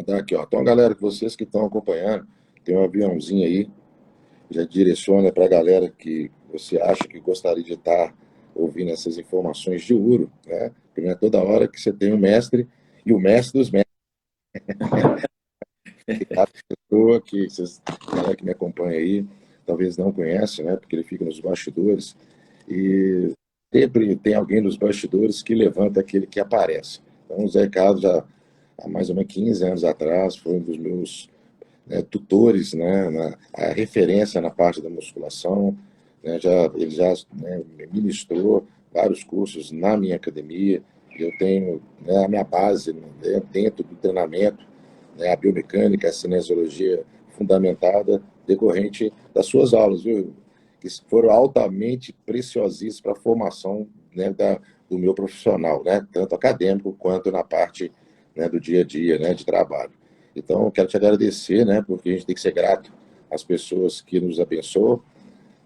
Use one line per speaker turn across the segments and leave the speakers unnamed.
mandar aqui, ó. Então, galera, vocês que estão acompanhando, tem um aviãozinho aí, já direciona para a galera que você acha que gostaria de estar ouvindo essas informações de ouro, né? Porque não é toda hora que você tem um mestre e o mestre dos mestres. E cada pessoa que vocês, a galera que me acompanha aí, talvez não conhece, né? Porque ele fica nos bastidores. E sempre tem alguém nos bastidores que levanta aquele que aparece. Então, o Zé Carlos, já há mais ou menos 15 anos atrás, foi um dos meus, né, tutores, né, a referência na parte da musculação, né, ele já, né, ministrou vários cursos na minha academia. Eu tenho, né, a minha base, né, dentro do treinamento, né, a biomecânica, a cinesiologia fundamentada, decorrente das suas aulas, viu? Que foram altamente preciosíssimas para a formação, né, do meu profissional, né, tanto acadêmico quanto na parte, né, do dia a dia, né, de trabalho. Então, eu quero te agradecer, né, porque a gente tem que ser grato às pessoas que nos abençoam,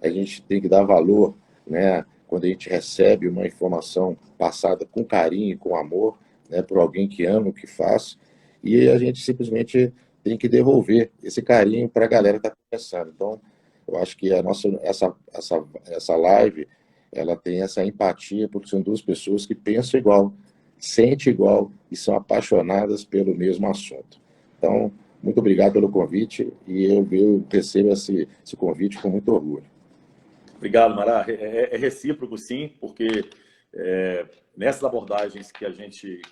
a gente tem que dar valor, né, quando a gente recebe uma informação passada com carinho e com amor, né, por alguém que ama o que faz, e a gente simplesmente tem que devolver esse carinho para a galera que está começando. Então, eu acho que a nossa, essa live, ela tem essa empatia, porque são duas pessoas que pensam igual, sentem igual e são apaixonadas pelo mesmo assunto. Então, muito obrigado pelo convite e eu recebo esse convite com muito orgulho.
Obrigado, Mará. É recíproco, sim, porque nessas abordagens que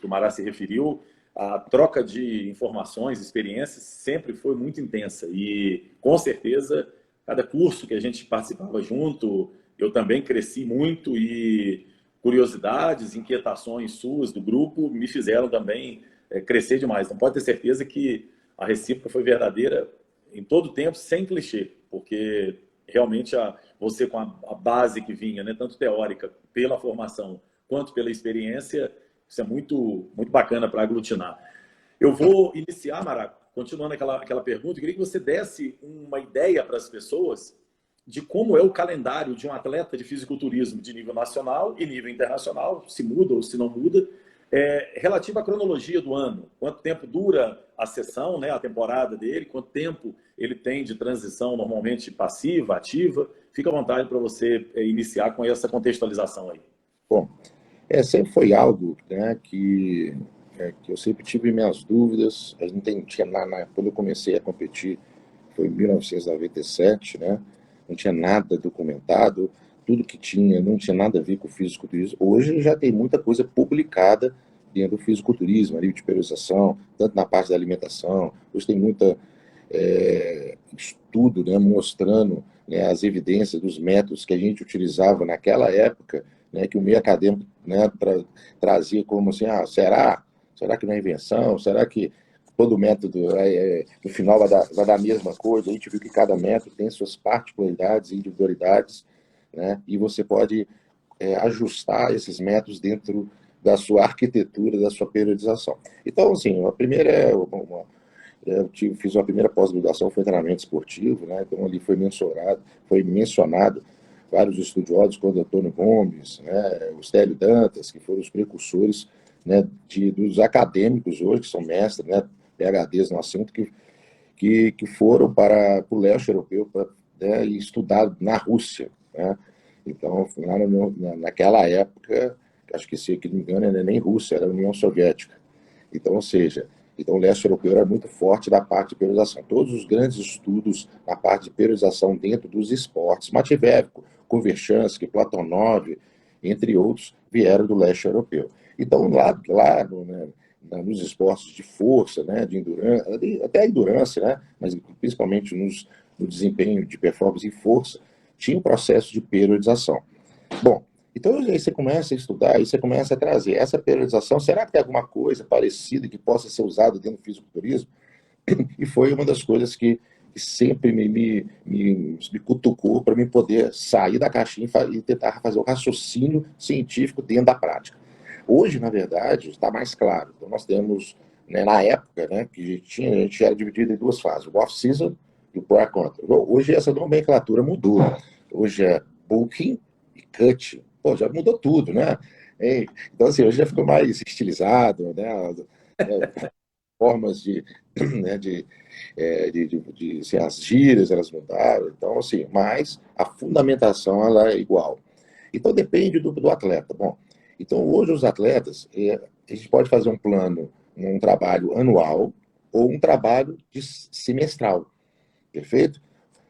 o Mará se referiu, a troca de informações, experiências, sempre foi muito intensa. E, com certeza, cada curso que a gente participava junto, eu também cresci muito e curiosidades, inquietações suas do grupo me fizeram também crescer demais. Então, pode ter certeza que a recíproca foi verdadeira em todo o tempo, sem clichê, porque realmente você com a base que vinha, né, tanto teórica pela formação quanto pela experiência, isso é muito, muito bacana para aglutinar. Eu vou iniciar, Mara, continuando aquela pergunta, eu queria que você desse uma ideia para as pessoas de como é o calendário de um atleta de fisiculturismo de nível nacional e nível internacional, se muda ou se não muda, relativo à cronologia do ano. Quanto tempo dura a sessão, né, a temporada dele, quanto tempo ele tem de transição normalmente passiva, ativa. Fica à vontade para você iniciar com essa contextualização aí.
Bom, sempre foi algo, né, que eu sempre tive minhas dúvidas. A gente tinha, quando eu comecei a competir, foi em 1997, né, não tinha nada documentado, tudo que tinha não tinha nada a ver com o fisiculturismo. Hoje já tem muita coisa publicada dentro do fisiculturismo, a nível de periodização, tanto na parte da alimentação. Hoje tem muita estudo, né, mostrando, né, as evidências dos métodos que a gente utilizava naquela época, né, que o meio acadêmico, né, trazia como assim, será que não é invenção? Será que todo método no final vai dar a mesma coisa? A gente viu que cada método tem suas particularidades e individualidades, né, e você pode ajustar esses métodos dentro da sua arquitetura, da sua periodização. Então, assim, a primeira fiz uma primeira pós-graduação, foi treinamento esportivo, né? Então ali foi mencionado vários estudiosos, como o Antônio Gomes, né? O Stélio Dantas, que foram os precursores, né, dos acadêmicos hoje, que são mestres, né, PhDs no assunto, que foram para o leste europeu, né, e estudar na Rússia, né? Então, lá naquela época, acho que, se não me engano, não era nem Rússia, era a União Soviética. Então, ou seja, o leste europeu era muito forte na parte de periodização. Todos os grandes estudos na parte de periodização dentro dos esportes, Matveyevko, Koverchansky, Platonov, entre outros, vieram do leste europeu. Então, lá né, nos esportes de força, né, de endurance, até a endurance, né, mas principalmente no desempenho de performance e força, tinha um processo de periodização. Bom, então aí você começa a estudar, aí você começa a trazer essa periodização. Será que tem alguma coisa parecida que possa ser usada dentro do fisiculturismo? E foi uma das coisas que sempre me cutucou para mim poder sair da caixinha e tentar fazer o raciocínio científico dentro da prática. Hoje, na verdade, está mais claro. Então, nós temos, né, na época, né, que a gente era dividido em duas fases, o off-season e o pro-contra. Hoje essa nomenclatura mudou. Hoje é bulking e cut. Pô, já mudou tudo, né? Então, assim, hoje já ficou mais estilizado, né? formas né, assim, as gírias elas mudaram, então assim, mas a fundamentação ela é igual. Então depende do atleta. Bom, então hoje os atletas, a gente pode fazer um plano, um trabalho anual ou um trabalho semestral, perfeito?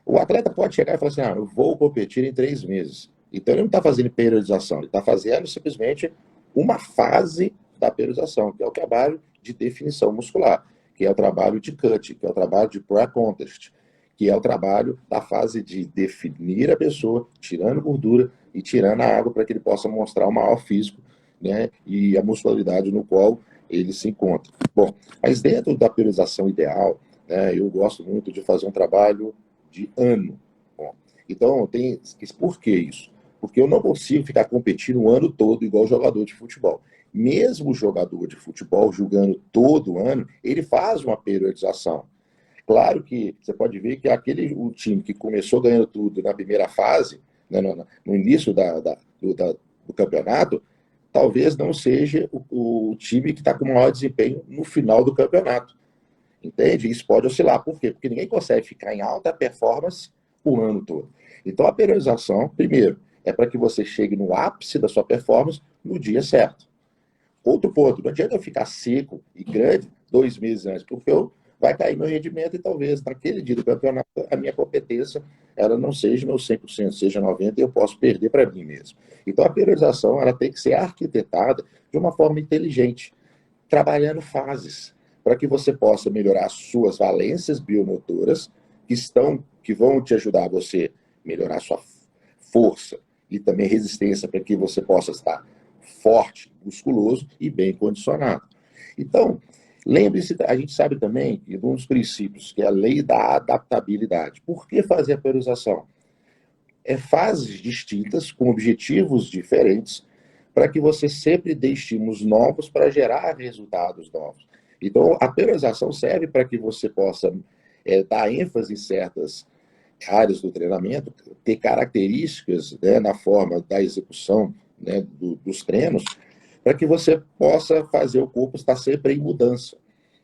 O atleta pode chegar e falar assim, eu vou competir em 3 meses. Então ele não está fazendo periodização, ele está fazendo simplesmente uma fase da periodização, que é o trabalho de definição muscular, que é o trabalho de cut, que é o trabalho de pré-contest, que é o trabalho da fase de definir a pessoa, tirando gordura e tirando a água para que ele possa mostrar o maior físico, né, e a muscularidade no qual ele se encontra. Bom, mas dentro da periodização ideal, né, eu gosto muito de fazer um trabalho de ano. Bom, então, por que isso? Porque eu não consigo ficar competindo o ano todo igual jogador de futebol. Mesmo o jogador de futebol jogando todo ano, ele faz uma periodização. Claro que você pode ver que o time que começou ganhando tudo na primeira fase, né, no início do campeonato, talvez não seja o time que está com maior desempenho no final do campeonato. Entende? Isso pode oscilar. Por quê? Porque ninguém consegue ficar em alta performance o ano todo. Então, a periodização, primeiro, é para que você chegue no ápice da sua performance no dia certo. Outro ponto, não adianta eu ficar seco e grande 2 meses antes, porque vai cair meu rendimento e talvez naquele dia do campeonato a minha competência ela não seja meu 100%, seja 90% e eu posso perder para mim mesmo. Então, a periodização ela tem que ser arquitetada de uma forma inteligente, trabalhando fases, para que você possa melhorar as suas valências biomotoras, que vão te ajudar a você melhorar a sua força e também resistência, para que você possa estar forte, musculoso e bem condicionado. Então, lembre-se, a gente sabe também que um dos princípios, que é a lei da adaptabilidade. Por que fazer a periodização? É fases distintas, com objetivos diferentes, para que você sempre dê estímulos novos para gerar resultados novos. Então, a periodização serve para que você possa dar ênfase em certas áreas do treinamento, ter características, né, na forma da execução, né, dos treinos, para que você possa fazer o corpo estar sempre em mudança.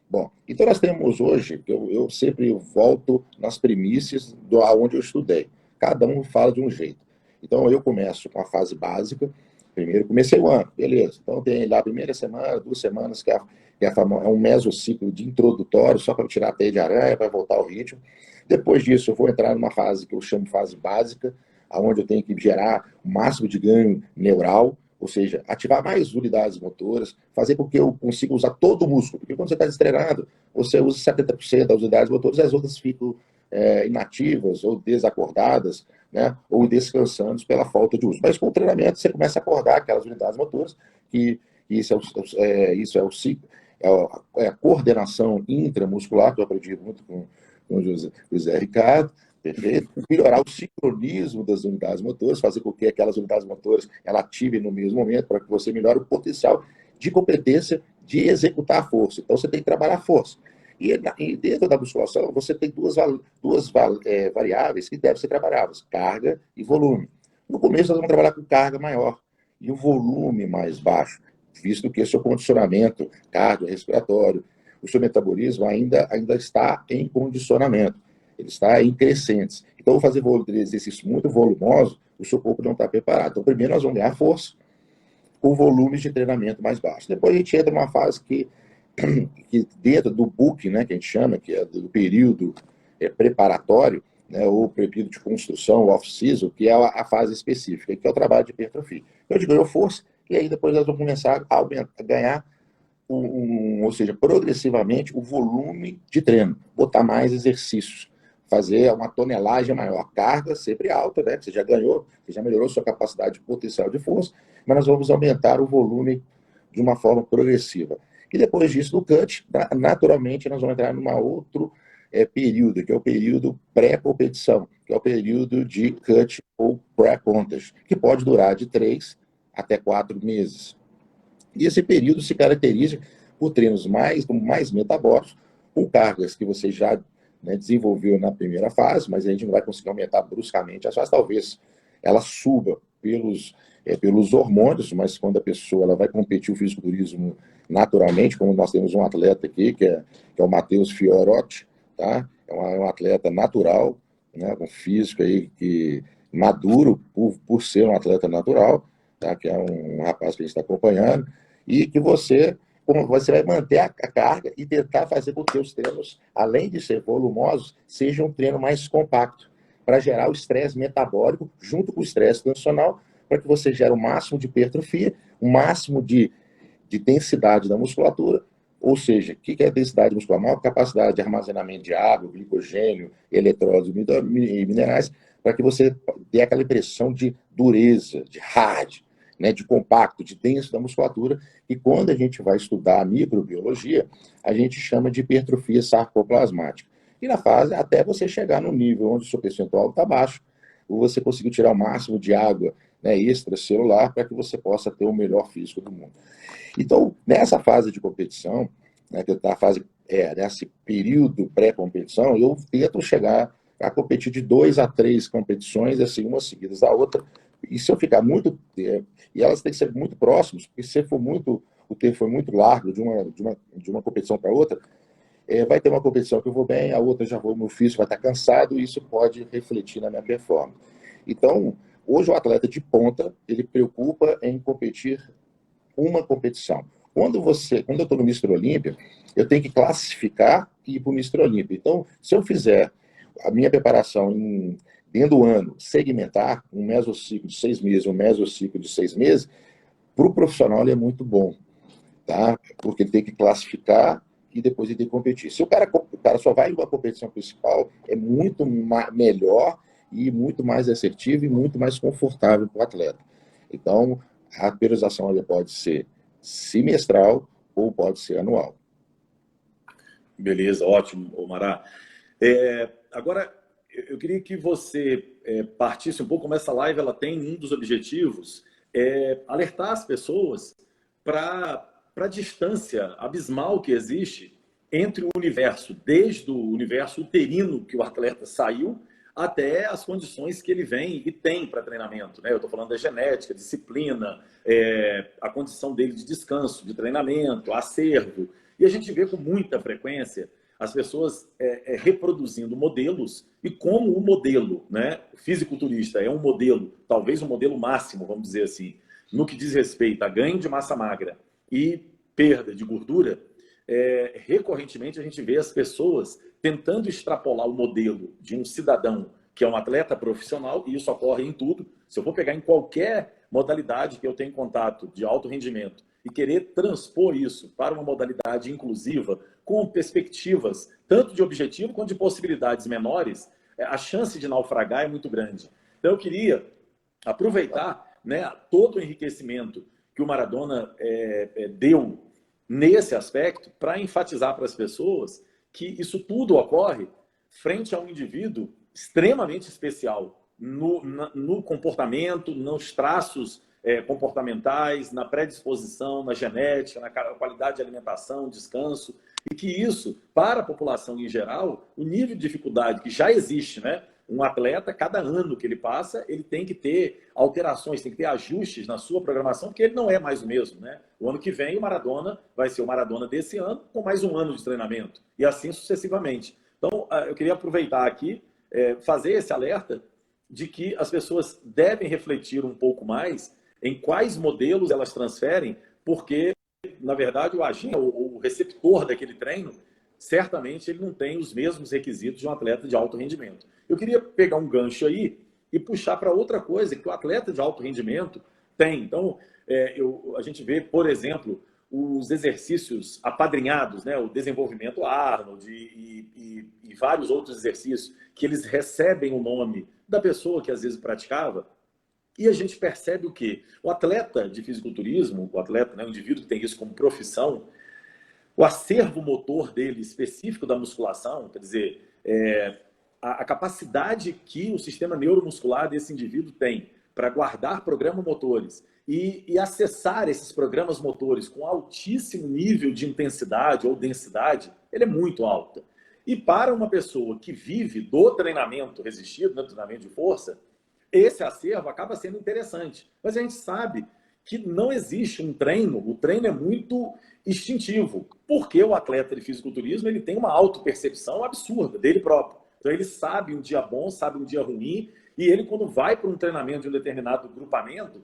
Bom, então nós temos hoje, eu sempre volto nas premissas do aonde eu estudei. Cada um fala de um jeito. Então eu começo com a fase básica. Primeiro comecei o ano, beleza. Então tem lá a primeira semana, 2 semanas, é um mesociclo de introdutório, só para tirar a teia de aranha, para voltar ao ritmo. Depois disso eu vou entrar numa fase que eu chamo de fase básica, onde eu tenho que gerar o máximo de ganho neural, ou seja, ativar mais unidades motoras, fazer com que eu consiga usar todo o músculo, porque quando você está destreinado, você usa 70% das unidades motoras e as outras ficam inativas ou desacordadas, né, ou descansando pela falta de uso. Mas com o treinamento você começa a acordar aquelas unidades motoras, que isso é o ciclo, é a coordenação intramuscular, que eu aprendi muito com o José Ricardo, perfeito? Melhorar o sincronismo das unidades motoras, fazer com que aquelas unidades motoras ela ativem no mesmo momento, para que você melhore o potencial de competência de executar a força. Então, você tem que trabalhar a força. E dentro da musculação, você tem duas variáveis que devem ser trabalhadas, carga e volume. No começo, nós vamos trabalhar com carga maior e o volume mais baixo, visto que o seu condicionamento cardiorrespiratório, o seu metabolismo ainda está em condicionamento. Ele está em crescentes. Então, vou fazer exercício muito volumoso, o seu corpo não está preparado. Então, primeiro nós vamos ganhar força com volumes de treinamento mais baixos. Depois a gente entra numa fase que dentro do book, né, que a gente chama, que é do período preparatório, né, ou período de construção, off-season, que é a fase específica, que é o trabalho de hipertrofia. Então, a gente ganhou força, e aí depois nós vamos começar a ganhar ou seja, progressivamente o volume de treino, botar mais exercícios, fazer uma tonelagem maior, carga sempre alta, né? Você já ganhou, você já melhorou sua capacidade potencial de força, mas nós vamos aumentar o volume de uma forma progressiva. E depois disso, no cut, naturalmente, nós vamos entrar num outro período, que é o período pré-competição, que é o período de cut ou pré-contest, que pode durar de 3 até 4 meses. E esse período se caracteriza por treinos mais metabólicos, com cargas que você já, né, desenvolveu na primeira fase, mas a gente não vai conseguir aumentar bruscamente as fases. Talvez ela suba pelos pelos hormônios, mas quando a pessoa ela vai competir o fisiculturismo naturalmente, como nós temos um atleta aqui, que é o Matheus Fiorotti, tá? É um atleta natural, né, com físico aí que maduro por ser um atleta natural, tá? Que é um rapaz que a gente está acompanhando, e que você vai manter a carga e tentar fazer com que os treinos, além de ser volumosos, sejam um treino mais compacto, para gerar o estresse metabólico junto com o estresse tensional, para que você gere o máximo de hipertrofia, o máximo de densidade da musculatura, ou seja, o que é densidade muscular? Maior capacidade de armazenamento de água, glicogênio, eletrólitos e minerais, para que você dê aquela impressão de dureza, de hard, né, de compacto, de denso da musculatura, e quando a gente vai estudar a microbiologia, a gente chama de hipertrofia sarcoplasmática. E na fase, até você chegar no nível onde o seu percentual está baixo, você conseguir tirar o máximo de água, né, extracelular, para que você possa ter o melhor físico do mundo. Então, nessa fase de competição, né, que está nesse período pré-competição, eu tento chegar a competir de 2 a 3 competições, assim, umas seguidas da outra. E se eu ficar muito... e elas têm que ser muito próximas, porque se for muito, o tempo foi muito largo de uma competição para outra, vai ter uma competição que eu vou bem, a outra já vou, meu físico vai estar cansado, e isso pode refletir na minha performance. Então, hoje o atleta de ponta, ele preocupa em competir uma competição. Quando eu estou no Mister Olímpia, eu tenho que classificar e ir para o Mister Olímpia. Então, se eu fizer a minha preparação dentro do ano, segmentar um mesociclo de 6 meses, um mesociclo de 6 meses, para o profissional ele é muito bom, tá? Porque ele tem que classificar e depois ele tem que competir. Se o cara só vai em uma competição principal, é muito melhor e muito mais assertivo e muito mais confortável para o atleta. Então, a periodização pode ser semestral ou pode ser anual.
Beleza, ótimo, Omará. Agora, eu queria que você partisse um pouco, como essa live ela tem um dos objetivos, alertar as pessoas para a distância abismal que existe entre o universo, desde o universo uterino que o atleta saiu, até as condições que ele vem e tem para treinamento, né? Eu estou falando da genética, disciplina, a condição dele de descanso, de treinamento, acervo. E a gente vê com muita frequência as pessoas reproduzindo modelos, e como o modelo, né, fisiculturista é um modelo, talvez um modelo máximo, vamos dizer assim, no que diz respeito a ganho de massa magra e perda de gordura, recorrentemente a gente vê as pessoas tentando extrapolar o modelo de um cidadão que é um atleta profissional, e isso ocorre em tudo. Se eu for pegar em qualquer modalidade que eu tenho contato de alto rendimento e querer transpor isso para uma modalidade inclusiva, com perspectivas tanto de objetivo quanto de possibilidades menores, a chance de naufragar é muito grande. Então eu queria aproveitar, né, todo o enriquecimento que o Maradona deu nesse aspecto para enfatizar para as pessoas que isso tudo ocorre frente a um indivíduo extremamente especial no comportamento, nos traços comportamentais, na predisposição, na genética, na qualidade de alimentação, descanso, e que isso, para a população em geral, o nível de dificuldade que já existe, né? Um atleta, cada ano que ele passa, ele tem que ter alterações, tem que ter ajustes na sua programação, porque ele não é mais o mesmo, né? O ano que vem, o Maradona vai ser o Maradona desse ano, com mais um ano de treinamento, e assim sucessivamente. Então, eu queria aproveitar aqui, fazer esse alerta de que as pessoas devem refletir um pouco mais em quais modelos elas transferem, porque, na verdade, o agente, o receptor daquele treino, certamente ele não tem os mesmos requisitos de um atleta de alto rendimento. Eu queria pegar um gancho aí e puxar para outra coisa que o atleta de alto rendimento tem. Então, a gente vê, por exemplo, os exercícios apadrinhados, né? O desenvolvimento Arnold e vários outros exercícios que eles recebem o nome da pessoa que às vezes praticava. E a gente percebe o quê? O atleta de fisiculturismo, o atleta, né, o indivíduo que tem isso como profissão, o acervo motor dele específico da musculação, quer dizer, a capacidade que o sistema neuromuscular desse indivíduo tem para guardar programas motores e acessar esses programas motores com altíssimo nível de intensidade ou densidade, ele é muito alta. E para uma pessoa que vive do treinamento resistido, do treinamento de força, esse acervo acaba sendo interessante. Mas a gente sabe que não existe um treino, o treino é muito instintivo, porque o atleta de fisiculturismo ele tem uma autopercepção absurda dele próprio. Então ele sabe um dia bom, sabe um dia ruim, e ele quando vai para um treinamento de um determinado grupamento,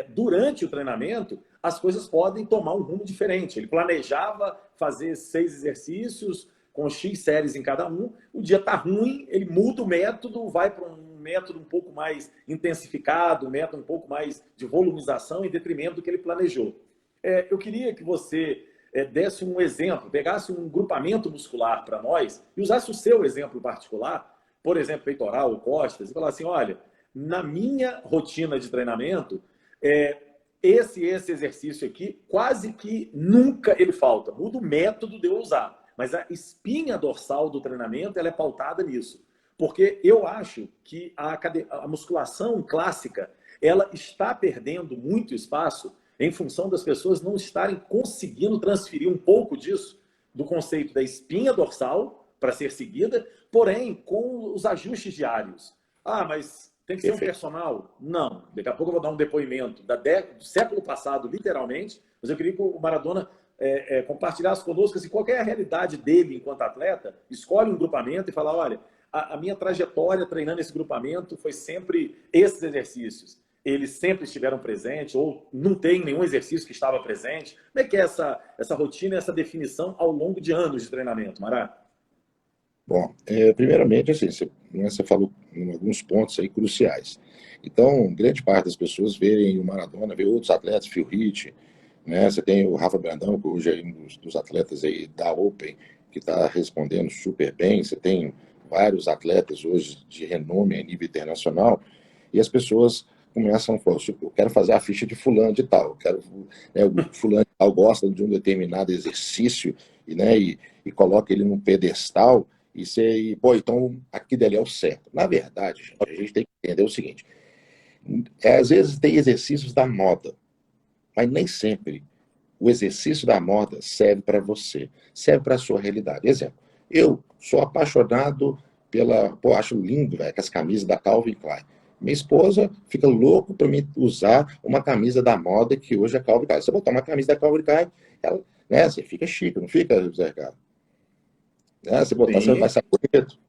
durante o treinamento, as coisas podem tomar um rumo diferente. Ele planejava fazer 6 exercícios com X séries em cada um, o dia está ruim, ele muda o método, vai para um método um pouco mais intensificado, um método um pouco mais de volumização em detrimento do que ele planejou. Eu queria que você desse um exemplo, pegasse um grupamento muscular para nós e usasse o seu exemplo particular, por exemplo, peitoral ou costas, e falar assim, olha, na minha rotina de treinamento, esse exercício aqui, quase que nunca ele falta. Muda o método de eu usar. Mas a espinha dorsal do treinamento ela é pautada nisso. Porque eu acho que a musculação clássica ela está perdendo muito espaço em função das pessoas não estarem conseguindo transferir um pouco disso, do conceito da espinha dorsal para ser seguida, porém com os ajustes diários. Ah, mas tem que ser um personal? Não. Daqui a pouco eu vou dar um depoimento do século passado, literalmente, mas eu queria que o Maradona compartilhasse conosco assim, qual é a realidade dele enquanto atleta. Escolhe um grupamento e fala, olha, a minha trajetória treinando esse grupamento foi sempre esses exercícios. Eles sempre estiveram presentes ou não tem nenhum exercício que estava presente. Como é que é essa rotina, essa definição ao longo de anos de treinamento, Mará?
Bom, primeiramente, assim, você falou em alguns pontos aí cruciais. Então, grande parte das pessoas veem o Maradona, vê outros atletas, Phil Heath, né? Você tem o Rafa Brandão, que hoje é um dos atletas aí da Open, que está respondendo super bem. Você tem vários atletas hoje de renome a nível internacional, e as pessoas começam a falar, eu quero fazer a ficha de fulano de tal, o fulano de tal gosta de um determinado exercício, e coloca ele num pedestal, então aqui dali é o certo. Na verdade, gente, a gente tem que entender o seguinte, às vezes tem exercícios da moda, mas nem sempre o exercício da moda serve para você, serve para a sua realidade. Exemplo, eu sou apaixonado acho lindo, velho, as camisas da Calvin Klein. Minha esposa fica louco para mim usar uma camisa da moda que hoje é Calvin Klein. Se eu botar uma camisa da Calvin Klein, você fica chique, não fica, Zé Ricardo? Se botar, você vai sair bonito.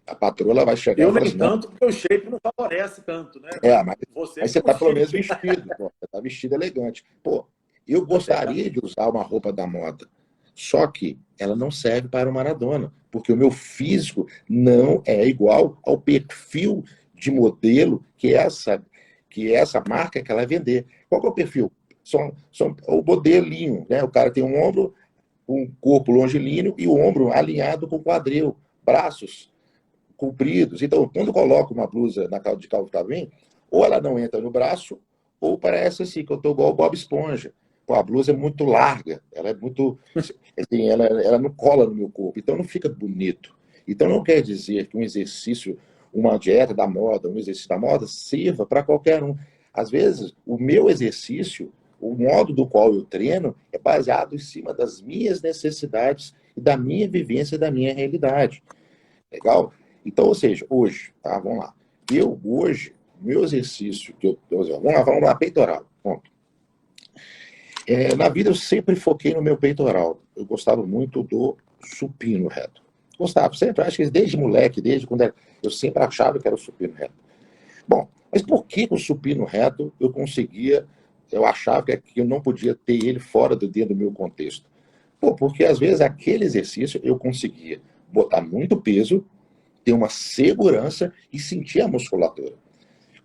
A patroa vai chegar
Eu
e falar
nem
assim, não,
tanto, porque o shape não favorece tanto, né?
mas
Você
você
que
está pelo menos
justifica.
vestido, pô, você está vestido elegante. Pô, eu gostaria de usar uma roupa da moda, só que ela não serve para o Maradona, porque o meu físico não é igual ao perfil de modelo que essa marca que ela vai vender. Qual que é o perfil? São o modelinho, né? O cara tem um ombro, um corpo longilíneo e o ombro alinhado com o quadril, braços compridos. Então, quando coloco uma blusa de Calvin Klein, ou ela não entra no braço, ou parece assim, que eu estou igual o Bob Esponja. Pô, a blusa é muito larga, ela é muito. Assim, ela não cola no meu corpo, então não fica bonito. Então não quer dizer que um exercício, uma dieta da moda, um exercício da moda, sirva para qualquer um. Às vezes, o meu exercício, o modo do qual eu treino, é baseado em cima das minhas necessidades e da minha vivência, da minha realidade. Legal? Então, ou seja, hoje, tá? Vamos lá. Hoje, meu exercício, vamos lá, peitoral. Ponto. Na vida, eu sempre foquei no meu peitoral. Eu gostava muito do supino reto. Gostava, sempre. Acho que desde moleque, desde quando eu sempre achava que era o supino reto. Bom, mas por que o supino reto eu achava que eu não podia ter ele fora dentro do meu contexto? Pô, porque às vezes aquele exercício eu conseguia botar muito peso, ter uma segurança e sentir a musculatura.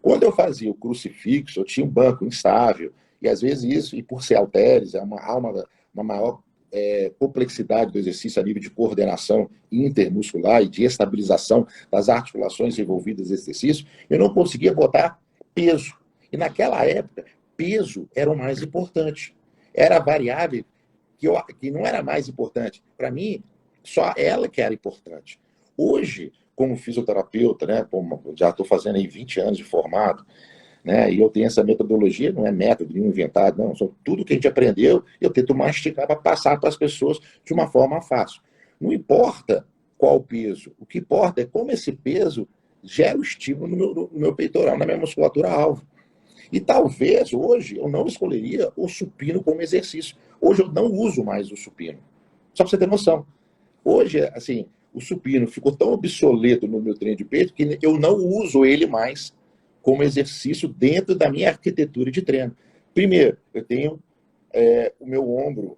Quando eu fazia o crucifixo, eu tinha um banco instável, e às vezes isso, e por ser halteres, há uma maior complexidade do exercício a nível de coordenação intermuscular e de estabilização das articulações envolvidas nesse exercício, eu não conseguia botar peso. E naquela época, peso era o mais importante. Era a variável que não era mais importante. Para mim, só ela que era importante. Hoje, como fisioterapeuta, né, já estou fazendo aí 20 anos de formado, né, e eu tenho essa metodologia, não é método nenhum inventado, não, só tudo que a gente aprendeu, eu tento mastigar para passar para as pessoas de uma forma fácil. Não importa qual peso, o que importa é como esse peso gera o estímulo no meu peitoral, na minha musculatura alvo. E talvez hoje eu não escolheria o supino como exercício. Hoje eu não uso mais o supino. Só para você ter noção. Hoje, assim, o supino ficou tão obsoleto no meu treino de peito que eu não uso ele mais como exercício dentro da minha arquitetura de treino. Primeiro, eu tenho o meu ombro,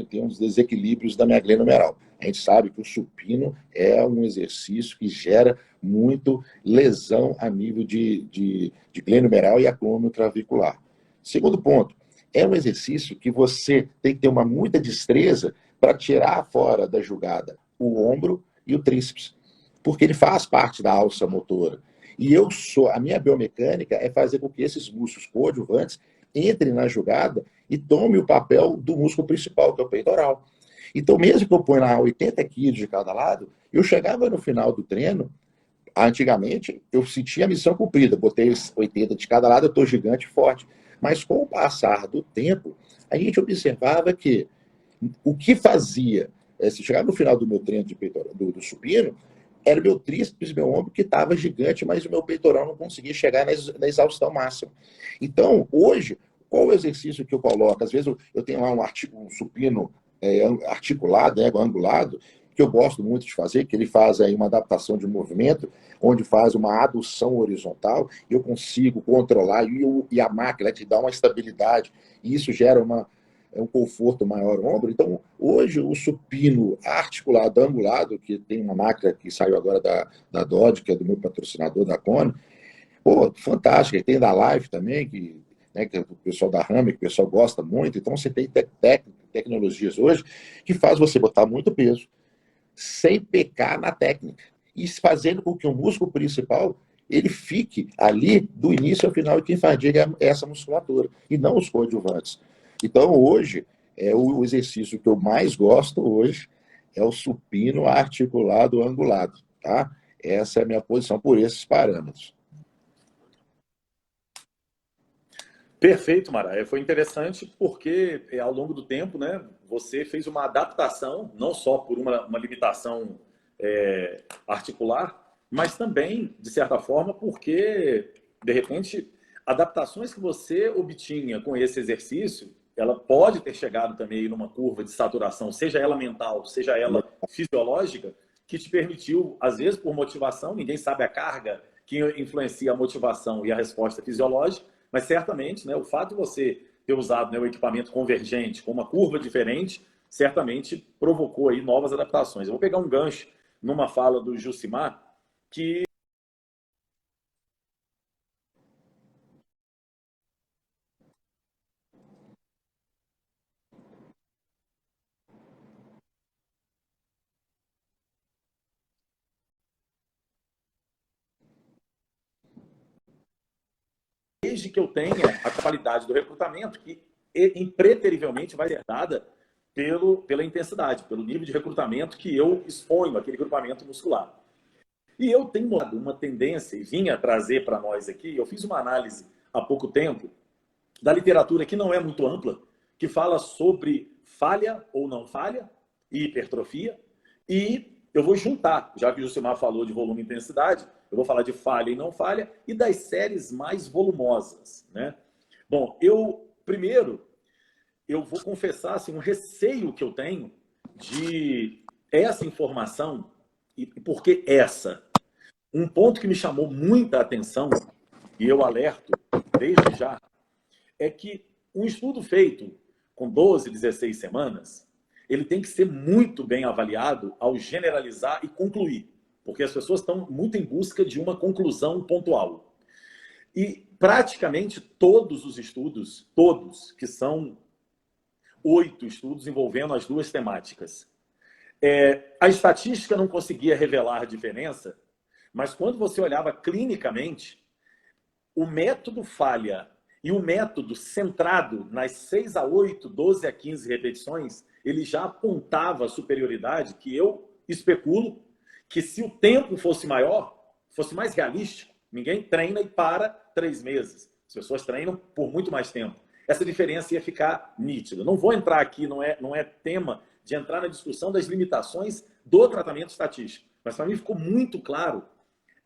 tem uns desequilíbrios da minha glenomeral. A gente sabe que o supino é um exercício que gera muito lesão a nível de glenomeral e acômio clavicular. Segundo ponto, é um exercício que você tem que ter muita destreza para tirar fora da jogada o ombro e o tríceps, porque ele faz parte da alça motora. E a minha biomecânica é fazer com que esses músculos coadjuvantes entrem na jogada e tome o papel do músculo principal, que é o peitoral. Então, mesmo que eu ponha lá 80 quilos de cada lado, eu chegava no final do treino, antigamente, eu sentia a missão cumprida, botei 80 de cada lado, eu estou gigante e forte. Mas com o passar do tempo, a gente observava que o que fazia, se chegar no final do meu treino de peitoral, do supino, era o meu tríceps, meu ombro que estava gigante, mas o meu peitoral não conseguia chegar na exaustão máxima. Então, hoje, qual o exercício que eu coloco? Às vezes eu tenho lá um supino articulado, angulado, que eu gosto muito de fazer, que ele faz aí uma adaptação de movimento, onde faz uma adução horizontal, e eu consigo controlar, e a máquina te dá uma estabilidade, e isso gera um conforto maior no ombro. Então, hoje, o supino articulado, angulado, que tem uma máquina que saiu agora da Dodge, que é do meu patrocinador, da Kone, pô, fantástica. E tem da Life também, que é o pessoal da Hammer, que o pessoal gosta muito. Então, você tem tecnologias hoje que faz você botar muito peso sem pecar na técnica e fazendo com que o músculo principal ele fique ali do início ao final, e quem fadiga é essa musculatura, e não os coadjuvantes. Então, hoje, o exercício que eu mais gosto hoje é o supino articulado angulado, tá? Essa é a minha posição por esses parâmetros.
Perfeito, Mara. Foi interessante porque, ao longo do tempo, né, você fez uma adaptação, não só por uma limitação articular, mas também, de certa forma, porque, de repente, adaptações que você obtinha com esse exercício, ela pode ter chegado também numa curva de saturação, seja ela mental, seja ela fisiológica, que te permitiu, às vezes por motivação, ninguém sabe a carga que influencia a motivação e a resposta fisiológica, mas certamente, né, o fato de você ter usado, né, o equipamento convergente com uma curva diferente, certamente provocou aí novas adaptações. Eu vou pegar um gancho numa fala do Jucimar, que desde que eu tenha a qualidade do recrutamento, que impreterivelmente vai ser dada pela intensidade, pelo nível de recrutamento que eu exponho aquele grupamento muscular. E eu tenho uma tendência, e vinha trazer para nós aqui, eu fiz uma análise há pouco tempo da literatura que não é muito ampla, que fala sobre falha ou não falha e hipertrofia, e eu vou juntar, já que o Josimar falou de volume e intensidade, eu vou falar de falha e não falha e das séries mais volumosas, né? Bom, primeiro, eu vou confessar assim, um receio que eu tenho de essa informação, e por que essa? Um ponto que me chamou muita atenção, e eu alerto desde já, é que um estudo feito com 12, 16 semanas, ele tem que ser muito bem avaliado ao generalizar e concluir, porque as pessoas estão muito em busca de uma conclusão pontual. E praticamente todos os estudos, todos, que são 8 estudos envolvendo as duas temáticas, a estatística não conseguia revelar diferença, mas quando você olhava clinicamente, o método falha e o método centrado nas 6 a 8, 12 a 15 repetições, ele já apontava a superioridade que eu especulo que se o tempo fosse maior, fosse mais realístico, ninguém treina e para 3 meses. As pessoas treinam por muito mais tempo. Essa diferença ia ficar nítida. Não vou entrar aqui, não é tema de entrar na discussão das limitações do tratamento estatístico. Mas para mim ficou muito claro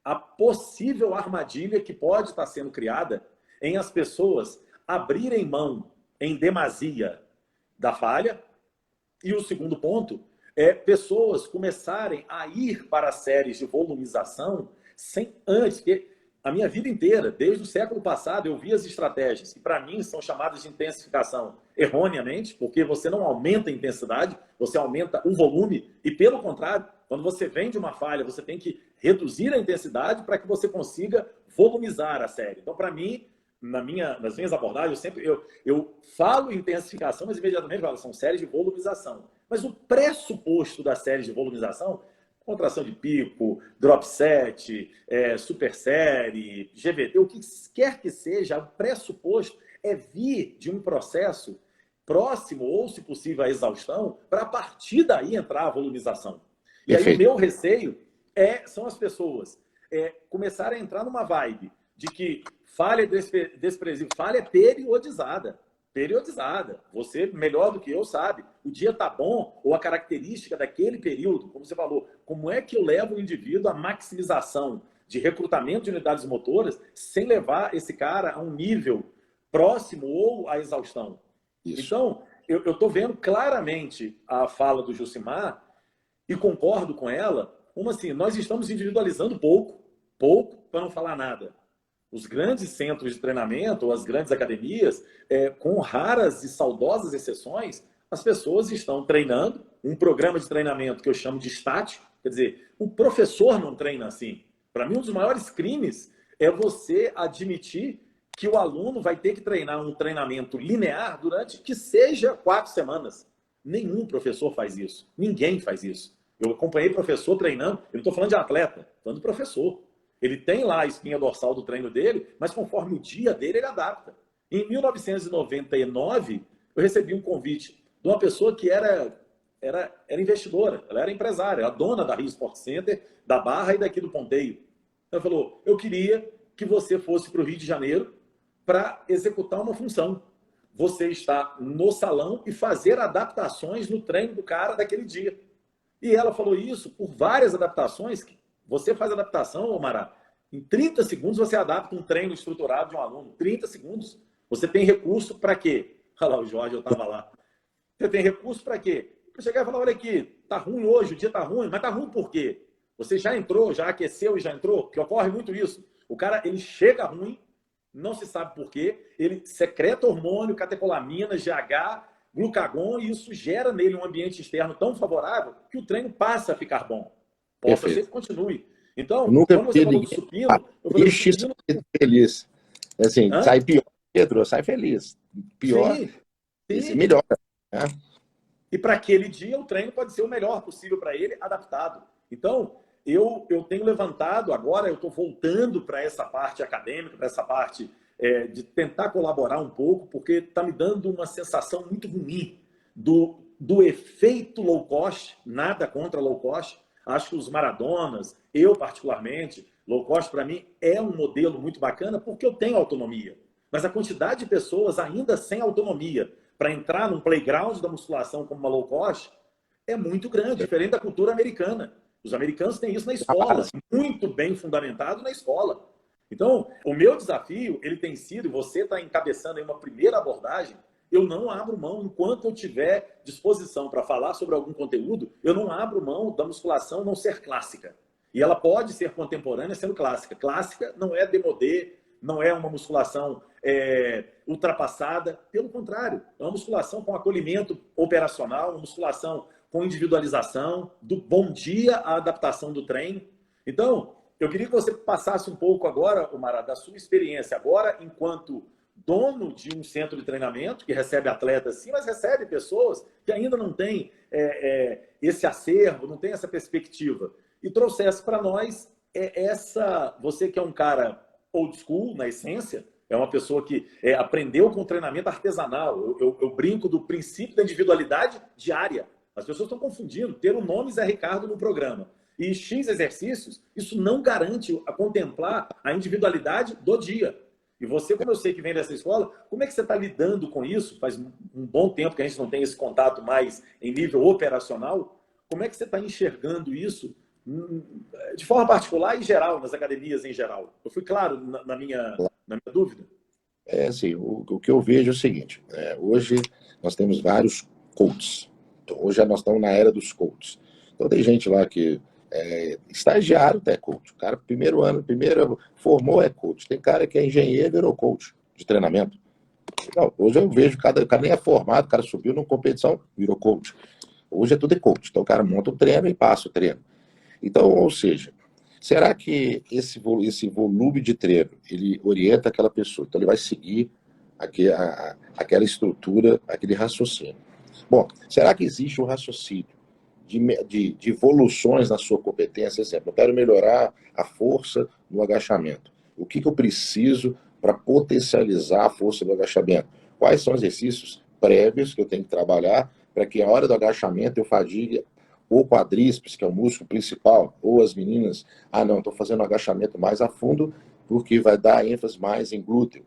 a possível armadilha que pode estar sendo criada em as pessoas abrirem mão em demasia da falha. E o segundo ponto é pessoas começarem a ir para séries de volumização sem antes, porque a minha vida inteira, desde o século passado, eu vi as estratégias que para mim são chamadas de intensificação erroneamente, porque você não aumenta a intensidade, você aumenta o volume e, pelo contrário, quando você vem de uma falha, você tem que reduzir a intensidade para que você consiga volumizar a série. Então, para mim, nas minhas abordagens, eu falo intensificação, mas imediatamente falo, são séries de volumização. Mas o pressuposto das séries de volumização, contração de pico, drop set, super série, GVT, o que quer que seja, o pressuposto é vir de um processo próximo ou, se possível, à exaustão, para a partir daí entrar a volumização. E aí o meu receio são as pessoas começarem a entrar numa vibe de que falha é desprezível, falha é periodizada. Periodizada. Você, melhor do que eu, sabe. O dia tá bom, ou a característica daquele período, como você falou, como é que eu levo o indivíduo à maximização de recrutamento de unidades motoras sem levar esse cara a um nível próximo ou à exaustão? Isso. Então, eu estou vendo claramente a fala do Jucimar e concordo com ela, como assim, nós estamos individualizando pouco para não falar nada. Os grandes centros de treinamento, ou as grandes academias, com raras e saudosas exceções, as pessoas estão treinando um programa de treinamento que eu chamo de estático. Quer dizer, o professor não treina assim. Para mim, um dos maiores crimes é você admitir que o aluno vai ter que treinar um treinamento linear durante que seja 4 semanas. Nenhum professor faz isso. Ninguém faz isso. Eu acompanhei professor treinando, eu não estou falando de atleta, estou falando de professor. Ele tem lá a espinha dorsal do treino dele, mas conforme o dia dele, ele adapta. Em 1999, eu recebi um convite de uma pessoa que era investidora, ela era empresária, a dona da Rio Sport Center, da Barra e daqui do Ponteio. Ela falou, eu queria que você fosse para o Rio de Janeiro para executar uma função. Você está no salão e fazer adaptações no treino do cara daquele dia. E ela falou isso por várias adaptações. Você faz adaptação, Omará, em 30 segundos você adapta um treino estruturado de um aluno. 30 segundos. Você tem recurso para quê? Olha lá, o Jorge, eu estava lá. Você tem recurso para quê? Para chegar e falar, olha aqui, tá ruim hoje, o dia tá ruim, mas tá ruim por quê? Você já entrou, já aqueceu e já entrou? Que ocorre muito isso. O cara, ele chega ruim, não se sabe por quê, ele secreta hormônio, catecolamina, GH, glucagon, e isso gera nele um ambiente externo tão favorável que o treino passa a ficar bom. Pode ser que continue. Então,
nunca
quando você falou do supino, eu falei do supino...
feliz. Assim, sai pior, Pedro, sai feliz. Pior, sim. Melhora. Né?
E para aquele dia, o treino pode ser o melhor possível para ele, adaptado. Então, eu tenho levantado, agora eu estou voltando para essa parte acadêmica, para essa parte de tentar colaborar um pouco, porque está me dando uma sensação muito ruim do efeito low cost, nada contra low cost. Acho que os Maradonas, eu particularmente, low cost para mim é um modelo muito bacana porque eu tenho autonomia. Mas a quantidade de pessoas ainda sem autonomia para entrar num playground da musculação como uma low cost é muito grande, diferente da cultura americana. Os americanos têm isso na escola, muito bem fundamentado na escola. Então, o meu desafio, ele tem sido, e você está encabeçando aí uma primeira abordagem, eu não abro mão, enquanto eu tiver disposição para falar sobre algum conteúdo, eu não abro mão da musculação não ser clássica. E ela pode ser contemporânea sendo clássica. Clássica não é demodê, não é uma musculação ultrapassada. Pelo contrário, é uma musculação com acolhimento operacional, uma musculação com individualização, do bom dia à adaptação do treino. Então, eu queria que você passasse um pouco agora, Omará, da sua experiência agora enquanto dono de um centro de treinamento, que recebe atletas sim, mas recebe pessoas que ainda não têm esse acervo, não tem essa perspectiva. E trouxesse para nós você que é um cara old school, na essência, é uma pessoa que aprendeu com treinamento artesanal. Eu brinco do princípio da individualidade diária. As pessoas estão confundindo. Ter o nome Zé Ricardo no programa e X exercícios, isso não garante a contemplar a individualidade do dia. E você, como eu sei que vem dessa escola, como é que você está lidando com isso? Faz um bom tempo que a gente não tem esse contato mais em nível operacional. Como é que você está enxergando isso de forma particular e geral, nas academias em geral? Eu fui claro na minha dúvida?
Assim, o que eu vejo é o seguinte, hoje nós temos vários coaches. Então, hoje nós estamos na era dos coaches. Então tem gente lá que estagiário é coach. O cara, primeiro ano, primeiro formou é coach. Tem cara que é engenheiro e virou coach de treinamento. Não, hoje eu vejo, o cara nem é formado, o cara subiu numa competição, virou coach. Hoje é tudo coach. Então o cara monta um treino e passa o treino. Então, ou seja, será que esse volume de treino, ele orienta aquela pessoa? Então, ele vai seguir aquela estrutura, aquele raciocínio. Bom, será que existe um raciocínio de evoluções na sua competência? Exemplo, eu quero melhorar a força no agachamento. O que eu preciso para potencializar a força do agachamento? Quais são os exercícios prévios que eu tenho que trabalhar para que a hora do agachamento eu fadigue ou quadríceps, que é o músculo principal, ou as meninas, não, estou fazendo um agachamento mais a fundo porque vai dar ênfase mais em glúteo,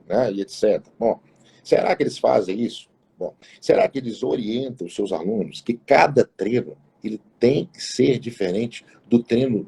né, e etc. Bom, será que eles fazem isso? Bom, será que eles orientam os seus alunos que cada treino ele tem que ser diferente do treino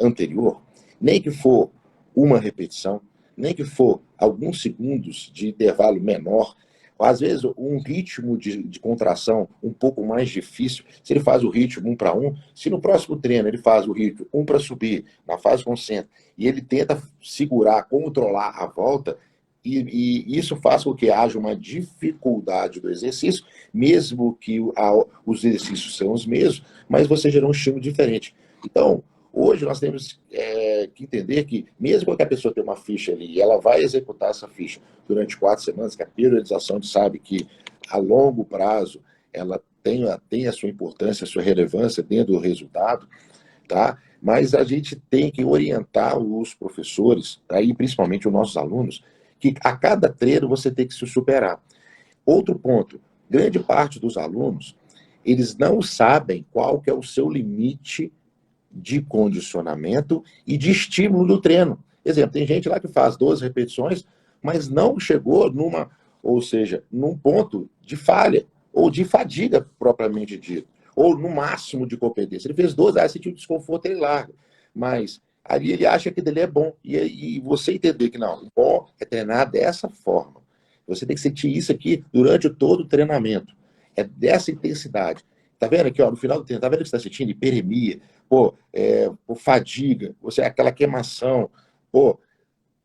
anterior? Nem que for uma repetição, nem que for alguns segundos de intervalo menor, às vezes um ritmo de contração um pouco mais difícil, se ele faz o ritmo 1 para 1, se no próximo treino ele faz o ritmo 1 para subir, na fase concentra, e ele tenta segurar, controlar a volta, e isso faz com que haja uma dificuldade do exercício, mesmo que os exercícios são os mesmos, mas você gerou um estímulo diferente. Então, hoje nós temos que entender que, mesmo que a pessoa tenha uma ficha ali, e ela vai executar essa ficha durante 4 semanas, que a periodização a gente sabe que a longo prazo ela tem a sua importância, a sua relevância dentro do resultado, tá? Mas a gente tem que orientar os professores, aí principalmente os nossos alunos, que a cada treino você tem que se superar. Outro ponto, grande parte dos alunos, eles não sabem qual que é o seu limite de condicionamento e de estímulo do treino. Exemplo, tem gente lá que faz 12 repetições, mas não chegou ou seja, num ponto de falha, ou de fadiga propriamente dito, ou no máximo de competência. Ele fez 12, sentiu desconforto, ele larga. Mas ali ele acha que dele é bom. E você entender que não, bom é treinar dessa forma. Você tem que sentir isso aqui durante todo o treinamento. É dessa intensidade. Tá vendo aqui, ó, no final do treino, tá vendo que você está sentindo hiperemia, fadiga, aquela queimação,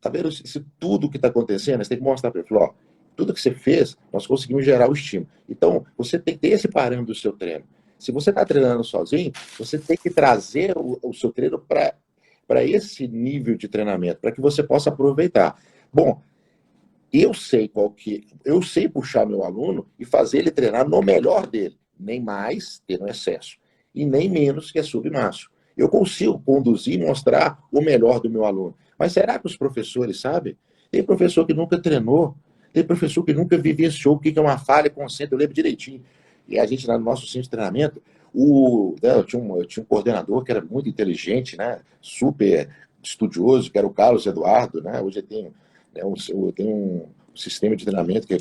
tá vendo isso tudo que está acontecendo? Você tem que mostrar para ele, ó, tudo que você fez, nós conseguimos gerar o estímulo. Então, você tem que ter esse parâmetro do seu treino. Se você está treinando sozinho, você tem que trazer o seu treino para esse nível de treinamento, para que você possa aproveitar. Bom, eu sei puxar meu aluno e fazer ele treinar no melhor dele, nem mais ter no excesso, e nem menos que é submáximo. Eu consigo conduzir e mostrar o melhor do meu aluno. Mas será que os professores sabem? Tem professor que nunca treinou, tem professor que nunca vivenciou o que é uma falha consciente, eu lembro direitinho. E a gente, no nosso centro de treinamento, eu tinha um coordenador que era muito inteligente, né? Super estudioso, que era o Carlos Eduardo, né? Hoje tem um sistema de treinamento que é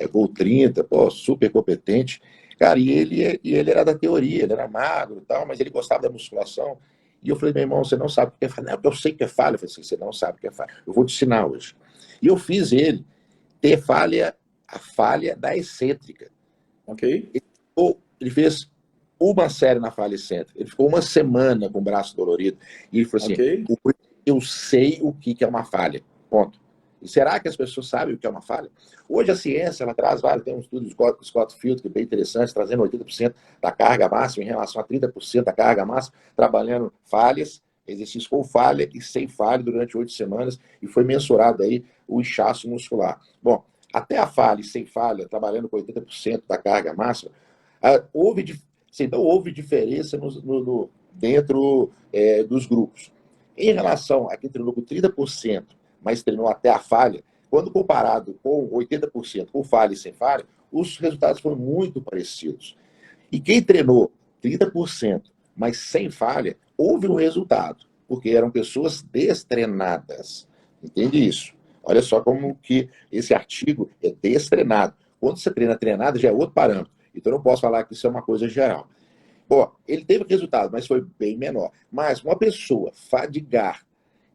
Gol 30, super competente. Cara, e ele era da teoria, ele era magro e tal, mas ele gostava da musculação. E eu falei, meu irmão, você não sabe o que é falha? Não, eu sei que é falha. Eu falei assim, você não sabe o que é falha. Eu vou te ensinar hoje. E eu fiz ele ter a falha da excêntrica.
Ok.
Ele fez uma série na falha excêntrica. Ele ficou uma semana com o braço dolorido. E ele falou assim,
okay.
Eu sei o que é uma falha. Ponto. E será que as pessoas sabem o que é uma falha? Hoje a ciência, ela traz vários, tem um estudo do Scott Field, que é bem interessante, trazendo 80% da carga máxima em relação a 30% da carga máxima, trabalhando falhas, exercício com falha e sem falha durante 8 semanas, e foi mensurado aí o inchaço muscular. Bom, até a falha e sem falha, trabalhando com 80% da carga máxima, não houve diferença dentro dos grupos. Em relação a quem treinou com 30%, mas treinou até a falha, quando comparado com 80% com falha e sem falha, os resultados foram muito parecidos. E quem treinou 30%, mas sem falha, houve um resultado, porque eram pessoas destreinadas. Entende isso? Olha só como que esse artigo é destreinado. Quando você treina treinado, já é outro parâmetro. Então, eu não posso falar que isso é uma coisa geral. Pô, ele teve resultado, mas foi bem menor. Mas uma pessoa fadigar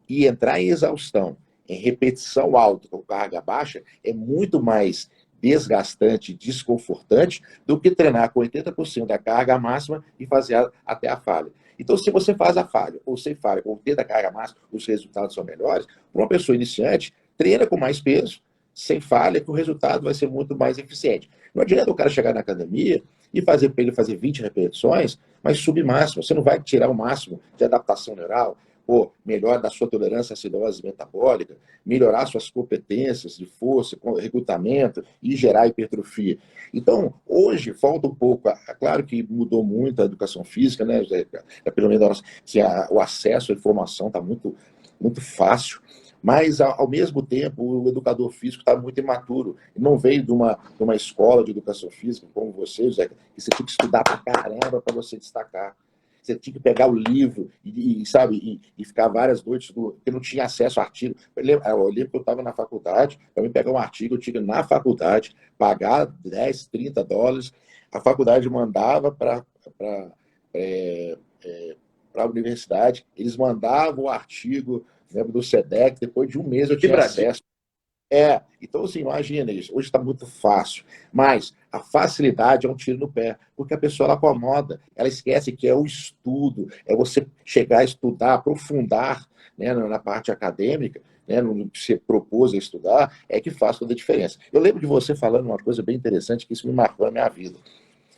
e entrar em exaustão, em repetição alta com carga baixa, é muito mais desgastante, desconfortante, do que treinar com 80% da carga máxima e fazer até a falha. Então, se você faz a falha, ou sem falha, ou ter da carga máxima, os resultados são melhores. Para uma pessoa iniciante, treina com mais peso, sem falha, que o resultado vai ser muito mais eficiente. Não adianta o cara chegar na academia e fazer para ele fazer 20 repetições, mas submáximo. Você não vai tirar o máximo de adaptação neural, ou melhor da sua tolerância à acidose metabólica, melhorar suas competências de força, recrutamento e gerar hipertrofia. Então, hoje falta um pouco, claro que mudou muito a educação física, né? Pelo menos assim, o acesso à informação está muito, muito fácil, mas, ao mesmo tempo, o educador físico está muito imaturo. Não veio de uma escola de educação física, como você, Zé, que você tinha que estudar pra caramba para você destacar. Você tinha que pegar o livro sabe, e ficar várias noites, porque não tinha acesso a artigo. Eu lembro que eu estava na faculdade, para mim pegar um artigo, eu tinha que ir na faculdade, pagar 10, 30 dólares, a faculdade mandava para a universidade, eles mandavam o artigo, lembro do SEDEC, depois de um mês eu tinha acesso. Então assim, imagina isso. Hoje está muito fácil, mas a facilidade é um tiro no pé, porque a pessoa ela acomoda, ela esquece que é o estudo, é você chegar a estudar, aprofundar, né, na parte acadêmica, né, no que você propôs a estudar, é que faz toda a diferença. Eu lembro de você falando uma coisa bem interessante, que isso me marcou na minha vida.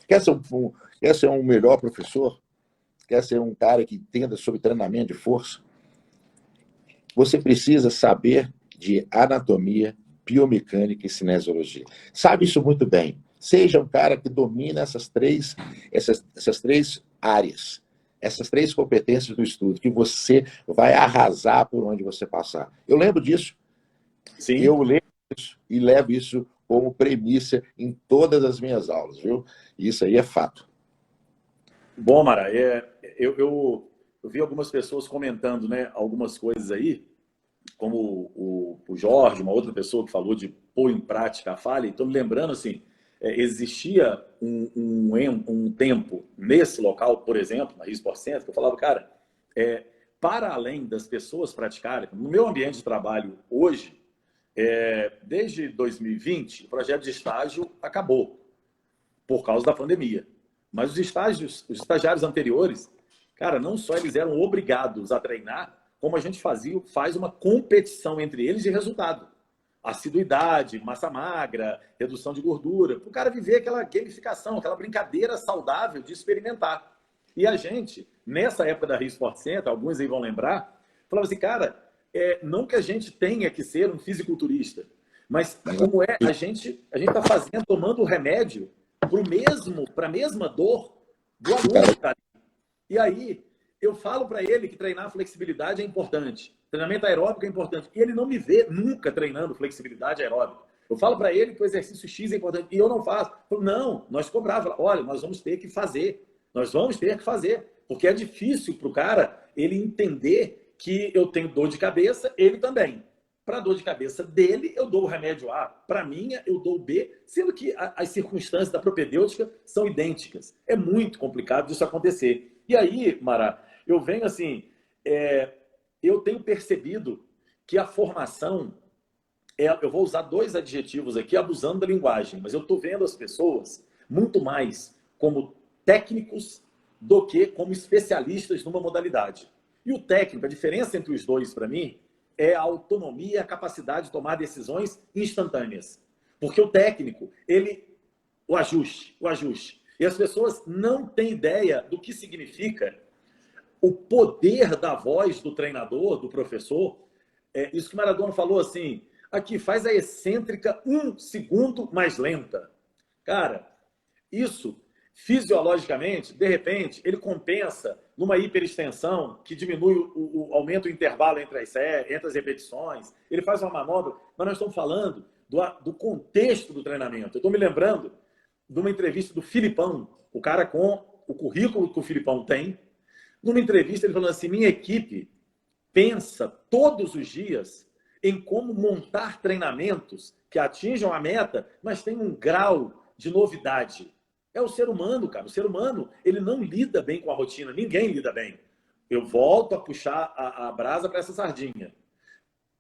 Quer ser um melhor professor? Quer ser um cara que entenda sobre treinamento de força? Você precisa saber de anatomia, biomecânica e cinesiologia. Sabe isso muito bem. Seja um cara que domina essas três áreas, essas três competências do estudo, que você vai arrasar por onde você passar. Eu lembro disso.
Sim.
Eu lembro disso e levo isso como premissa em todas as minhas aulas, viu? Isso aí é fato.
Bom, Mara, eu vi algumas pessoas comentando, né, algumas coisas aí, como o Jorge, uma outra pessoa que falou de pôr em prática a falha. Estou me lembrando, assim, existia um tempo nesse local, por exemplo, na Rio Sport Center, que eu falava, cara, para além das pessoas praticarem, no meu ambiente de trabalho hoje, desde 2020, o projeto de estágio acabou por causa da pandemia. Mas os estagiários anteriores, cara, não só eles eram obrigados a treinar, como a gente faz uma competição entre eles de resultado. Assiduidade, massa magra, redução de gordura, para o cara viver aquela gamificação, aquela brincadeira saudável de experimentar. E a gente, nessa época da Rio Sport Center, alguns aí vão lembrar, falava assim, cara, não que a gente tenha que ser um fisiculturista, mas como a gente está fazendo, tomando o remédio para a mesma dor do aluno que está ali. E aí, eu falo para ele que treinar flexibilidade é importante, treinamento aeróbico é importante, e ele não me vê nunca treinando flexibilidade aeróbica. Eu falo para ele que o exercício X é importante, e eu não faço. Eu falo, não, nós cobrávamos. Olha, nós vamos ter que fazer. Nós vamos ter que fazer. Porque é difícil para o cara ele entender que eu tenho dor de cabeça, ele também. Para a dor de cabeça dele, eu dou o remédio A. Para a minha, eu dou o B, sendo que as circunstâncias da propedêutica são idênticas. É muito complicado disso acontecer. E aí, Mara, eu venho assim, eu tenho percebido que a formação, eu vou usar dois adjetivos aqui, abusando da linguagem, mas eu estou vendo as pessoas muito mais como técnicos do que como especialistas numa modalidade. E o técnico, a diferença entre os dois, para mim, é a autonomia e a capacidade de tomar decisões instantâneas. Porque o técnico, o ajuste. E as pessoas não têm ideia do que significa o poder da voz do treinador, do professor. Isso que Maradona falou assim, aqui, faz a excêntrica 1 segundo mais lenta. Cara, isso, fisiologicamente, de repente, ele compensa numa hiperextensão que diminui aumenta o intervalo entre as repetições, ele faz uma manobra, mas nós estamos falando do contexto do treinamento. Eu estou me lembrando de uma entrevista do Filipão, o cara com o currículo que o Filipão tem. Numa entrevista ele falou assim, minha equipe pensa todos os dias em como montar treinamentos que atinjam a meta, mas tem um grau de novidade. É o ser humano, cara. O ser humano, ele não lida bem com a rotina. Ninguém lida bem. Eu volto a puxar a brasa para essa sardinha.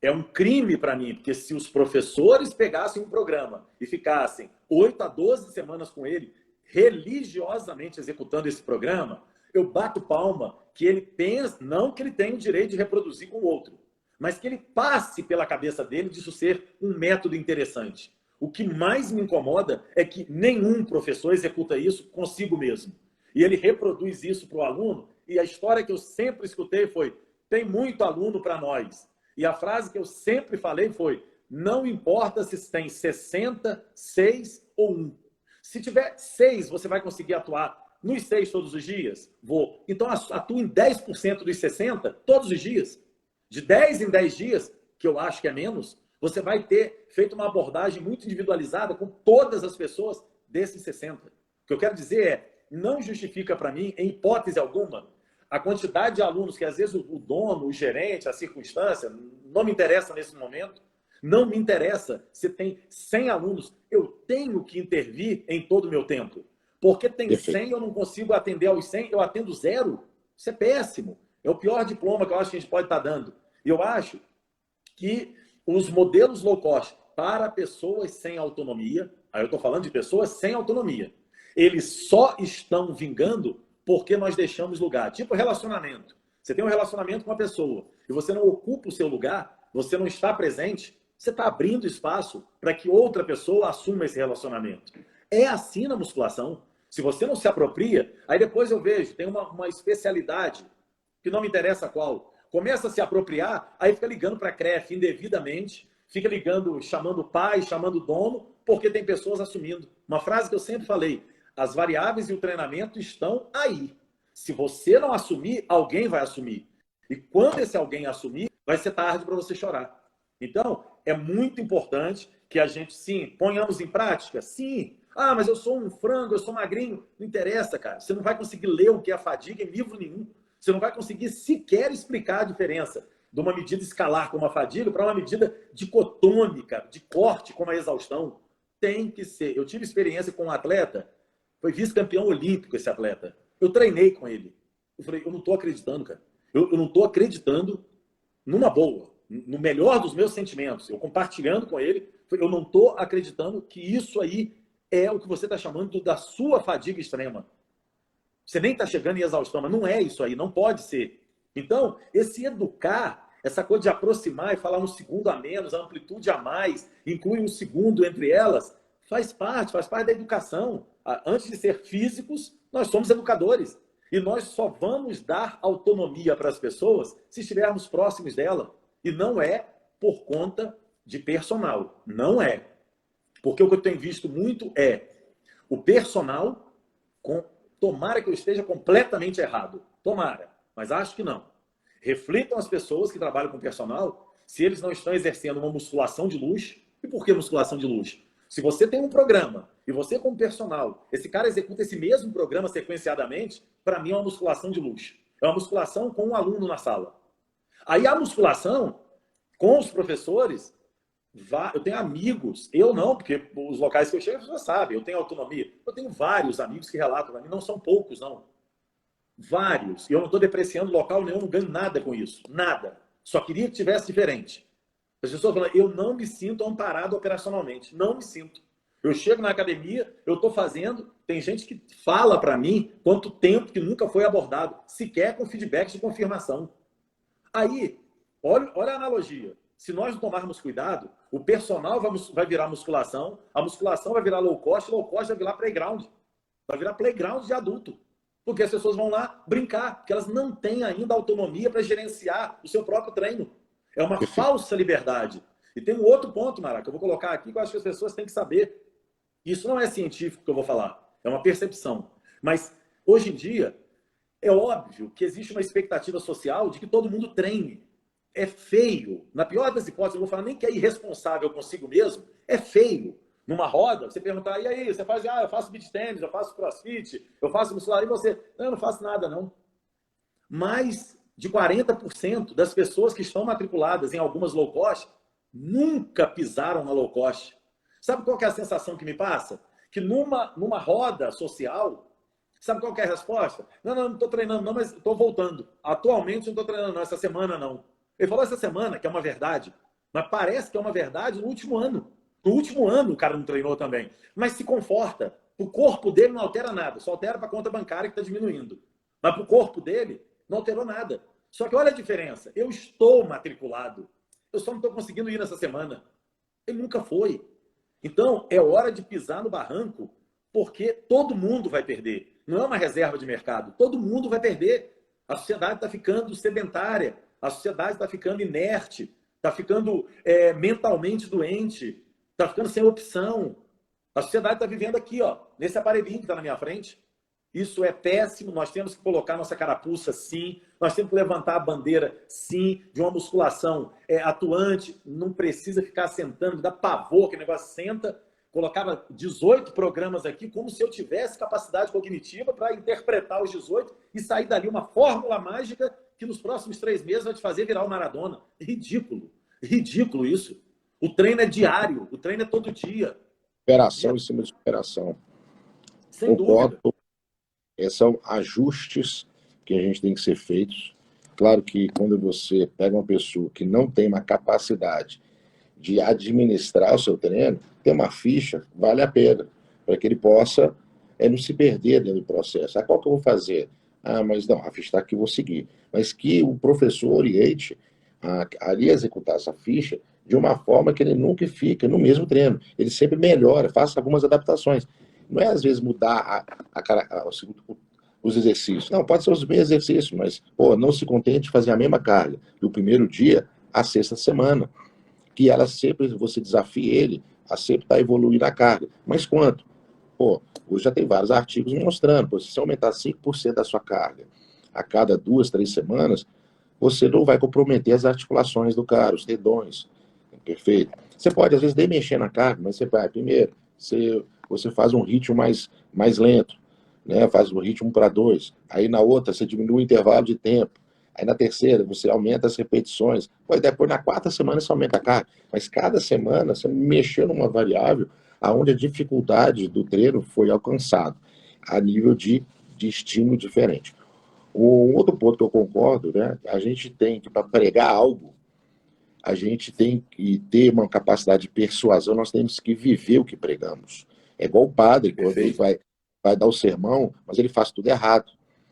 É um crime para mim, porque se os professores pegassem um programa e ficassem 8 a 12 semanas com ele, religiosamente executando esse programa, eu bato palma que ele pensa, não que ele tenha o direito de reproduzir com o outro, mas que ele passe pela cabeça dele disso ser um método interessante. O que mais me incomoda é que nenhum professor executa isso consigo mesmo. E ele reproduz isso para o aluno, e a história que eu sempre escutei foi: tem muito aluno para nós. E a frase que eu sempre falei foi: não importa se tem 60, 6 ou 1. Se tiver 6, você vai conseguir atuar nos 6 todos os dias? Vou. Então, atua em 10% dos 60 todos os dias. De 10 em 10 dias, que eu acho que é menos, você vai ter feito uma abordagem muito individualizada com todas as pessoas desses 60. O que eu quero dizer é, não justifica para mim, em hipótese alguma, a quantidade de alunos que às vezes o dono, o gerente, a circunstância, não me interessa nesse momento. Não me interessa se tem 100 alunos. Eu tenho que intervir em todo o meu tempo. Porque tem 100 eu não consigo atender aos 100, eu atendo 0. Isso é péssimo. É o pior diploma que eu acho que a gente pode estar dando. E eu acho que os modelos low cost para pessoas sem autonomia, aí eu estou falando de pessoas sem autonomia, eles só estão vingando porque nós deixamos lugar. Tipo relacionamento. Você tem um relacionamento com uma pessoa e você não ocupa o seu lugar, você não está presente, você está abrindo espaço para que outra pessoa assuma esse relacionamento. É assim na musculação. Se você não se apropria, aí depois eu vejo, tem uma especialidade, que não me interessa qual, começa a se apropriar, aí fica ligando para a CREF indevidamente, fica ligando, chamando pai, chamando dono, porque tem pessoas assumindo. Uma frase que eu sempre falei: as variáveis e o treinamento estão aí. Se você não assumir, alguém vai assumir. E quando esse alguém assumir, vai ser tarde para você chorar. Então, é muito importante que a gente, sim, ponhamos em prática? Sim. Ah, mas eu sou um frango, eu sou magrinho. Não interessa, cara. Você não vai conseguir ler o que é fadiga em livro nenhum. Você não vai conseguir sequer explicar a diferença de uma medida escalar como a fadiga para uma medida dicotômica, de corte como a exaustão. Tem que ser. Eu tive experiência com um atleta, foi vice-campeão olímpico esse atleta. Eu treinei com ele. Eu falei, eu não estou acreditando, cara. Eu não estou acreditando numa boa, no melhor dos meus sentimentos. Eu compartilhando com ele, eu não estou acreditando que isso aí é o que você está chamando da sua fadiga extrema. Você nem está chegando em exaustão, mas não é isso aí, não pode ser. Então, esse educar, essa coisa de aproximar e falar um segundo a menos, a amplitude a mais, inclui um segundo entre elas, faz parte da educação. Antes de ser físicos, nós somos educadores. E nós só vamos dar autonomia para as pessoas se estivermos próximos dela. E não é por conta de personal. Não é. Porque o que eu tenho visto muito é o personal, tomara que eu esteja completamente errado. Tomara, mas acho que não. Reflitam as pessoas que trabalham com personal se eles não estão exercendo uma musculação de luxo. E por que musculação de luxo? Se você tem um programa e você como personal, esse cara executa esse mesmo programa sequenciadamente, para mim é uma musculação de luxo. É uma musculação com um aluno na sala. Aí a musculação, com os professores, eu tenho amigos, eu não, porque os locais que eu chego, você já sabe, eu tenho autonomia. Eu tenho vários amigos que relatam para mim, não são poucos, não. Vários. E eu não estou depreciando local nenhum, não ganho nada com isso. Nada. Só queria que tivesse diferente. As pessoas falam, eu não me sinto amparado operacionalmente. Não me sinto. Eu chego na academia, eu estou fazendo, tem gente que fala para mim quanto tempo que nunca foi abordado, sequer com feedback de confirmação. Aí, olha a analogia. Se nós não tomarmos cuidado, o personal vai virar musculação, a musculação vai virar low cost vai virar playground. Vai virar playground de adulto. Porque as pessoas vão lá brincar, porque elas não têm ainda autonomia para gerenciar o seu próprio treino. É uma falsa liberdade. E tem um outro ponto, Mara, que eu vou colocar aqui, que eu acho que as pessoas têm que saber. Isso não é científico que eu vou falar, é uma percepção. Mas, hoje em dia, é óbvio que existe uma expectativa social de que todo mundo treine. É feio. Na pior das hipóteses, eu vou falar nem que é irresponsável consigo mesmo, é feio. Numa roda, você perguntar, e aí, você faz, eu faço beach tennis, eu faço crossfit, eu faço muscular, e você, não, eu não faço nada, não. Mais de 40% das pessoas que estão matriculadas em algumas low cost nunca pisaram na low cost. Sabe qual que é a sensação que me passa? que numa roda social, sabe qual que é a resposta? Não estou treinando não, mas estou voltando. Atualmente não estou treinando não, essa semana não. Ele falou essa semana que é uma verdade, mas parece que é uma verdade no último ano. No último ano o cara não treinou também. Mas se conforta. O corpo dele não altera nada, só altera para a conta bancária que está diminuindo. Mas para o corpo dele não alterou nada. Só que olha a diferença. Eu estou matriculado. Eu só não estou conseguindo ir nessa semana. Ele nunca foi. Então, é hora de pisar no barranco, porque todo mundo vai perder. Não é uma reserva de mercado. Todo mundo vai perder. A sociedade está ficando sedentária. A sociedade está ficando inerte. Está ficando mentalmente doente. Está ficando sem opção. A sociedade está vivendo aqui, ó, nesse aparelhinho que está na minha frente. Isso é péssimo, nós temos que colocar nossa carapuça, sim. Nós temos que levantar a bandeira, sim, de uma musculação atuante. Não precisa ficar sentando, dá pavor que o negócio senta. Colocava 18 programas aqui, como se eu tivesse capacidade cognitiva para interpretar os 18 e sair dali uma fórmula mágica que nos próximos 3 meses vai te fazer virar o Maradona. Ridículo. Ridículo isso. O treino é diário, o treino é todo dia.
Superação em cima de superação.
Sem dúvida.
São ajustes que a gente tem que ser feitos. Claro que quando você pega uma pessoa que não tem uma capacidade de administrar o seu treino, ter uma ficha vale a pena, para que ele possa não se perder dentro do processo. Ah, qual que eu vou fazer? Ah, mas não, a ficha está aqui, eu vou seguir. Mas que o professor oriente ali a executar essa ficha de uma forma que ele nunca fica no mesmo treino. Ele sempre melhora, faça algumas adaptações. Não é, às vezes, mudar os exercícios. Não, pode ser os mesmos exercícios, mas não se contente de fazer a mesma carga do primeiro dia à sexta semana. Que ela sempre, você desafie ele a sempre estar evoluindo a carga. Mas quanto? Hoje já tem vários artigos mostrando, se você aumentar 5% da sua carga a cada 2, 3 semanas, você não vai comprometer as articulações do cara, os tendões. Perfeito? Você pode, às vezes, nem mexer na carga, mas você vai, primeiro, você faz um ritmo mais lento, né? Faz um ritmo para 2. Aí na outra, você diminui o intervalo de tempo. Aí na terceira, você aumenta as repetições. Depois, na 4ª semana, você aumenta a carga. Mas cada semana, você mexeu numa variável onde a dificuldade do treino foi alcançada, a nível de estímulo diferente. Um outro ponto que eu concordo, né? A gente tem que, para pregar algo, a gente tem que ter uma capacidade de persuasão, nós temos que viver o que pregamos. É igual o padre, quando ele vai dar o sermão, mas ele faz tudo errado.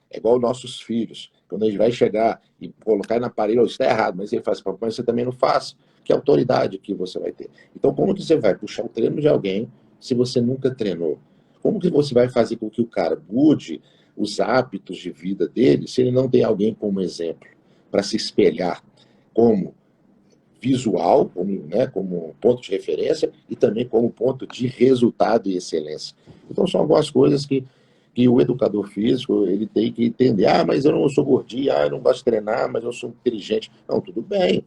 É igual nossos filhos. Quando a gente vai chegar e colocar na parede, isso está errado, mas ele faz, mas você também não faz. Que autoridade que você vai ter? Então, como que você vai puxar o treino de alguém se você nunca treinou? Como que você vai fazer com que o cara mude os hábitos de vida dele se ele não tem alguém como exemplo para se espelhar como visual, como ponto de referência e também como ponto de resultado e excelência. Então, são algumas coisas que o educador físico ele tem que entender. Ah, mas eu não sou gordinho, eu não gosto de treinar, mas eu sou inteligente. Não, tudo bem.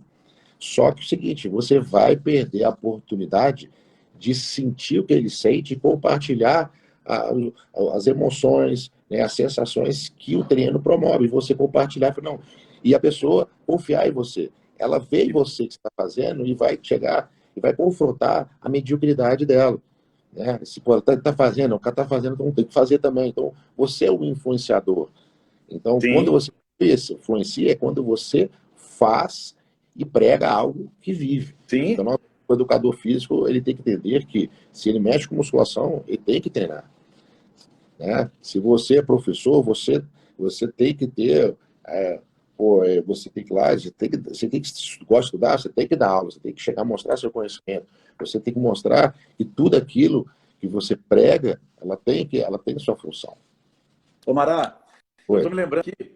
Só que é o seguinte, você vai perder a oportunidade de sentir o que ele sente e compartilhar as emoções, né, as sensações que o treino promove. Você compartilhar, não. E a pessoa confiar em você. Ela vê em você que está fazendo e vai chegar e vai confrontar a mediocridade dela. Né? Se está fazendo, o cara está fazendo, então tem que fazer também. Então, você é o influenciador. Então,
Sim.
quando você influencia, é quando você faz e prega algo que vive.
Sim.
Então, o educador físico ele tem que entender que, se ele mexe com musculação, ele tem que treinar. Né? Se você é professor, você tem que ter... você tem que ir lá, você tem que gosta de estudar, você tem que dar aula, você tem que chegar a mostrar seu conhecimento, você tem que mostrar que tudo aquilo que você prega, ela tem sua função.
Ô Mará, eu estou me lembrando que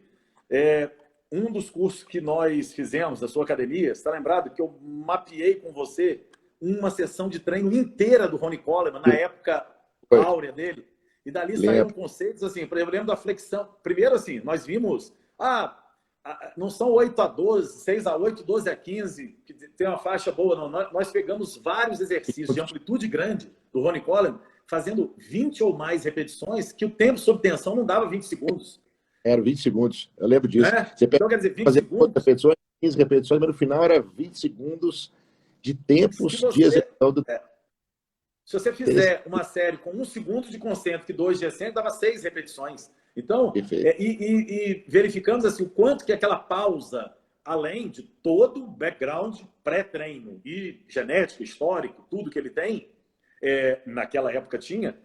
um dos cursos que nós fizemos da sua academia, você está lembrado que eu mapeei com você uma sessão de treino inteira do Ronnie Coleman, na época áurea dele, e dali saíram conceitos assim, por exemplo, eu lembro da flexão. Primeiro assim, nós vimos, não são 8-12, 6-8, 12-15, que tem uma faixa boa, não. Nós pegamos vários exercícios de amplitude grande do Ronnie Coleman, fazendo 20 ou mais repetições, que o tempo sob tensão não dava 20 segundos.
Era 20 segundos, eu lembro disso.
Você então, quer dizer, 20 segundos?
Repetições, 15 repetições, mas no final era 20 segundos de tempos de execução do...
Se você fizer uma série com 1 segundo de concêntrico e 2 de excêntrico, dava 6 repetições. Então, verificamos assim, o quanto que aquela pausa, além de todo o background pré-treino e genético, histórico, tudo que ele tem, naquela época tinha,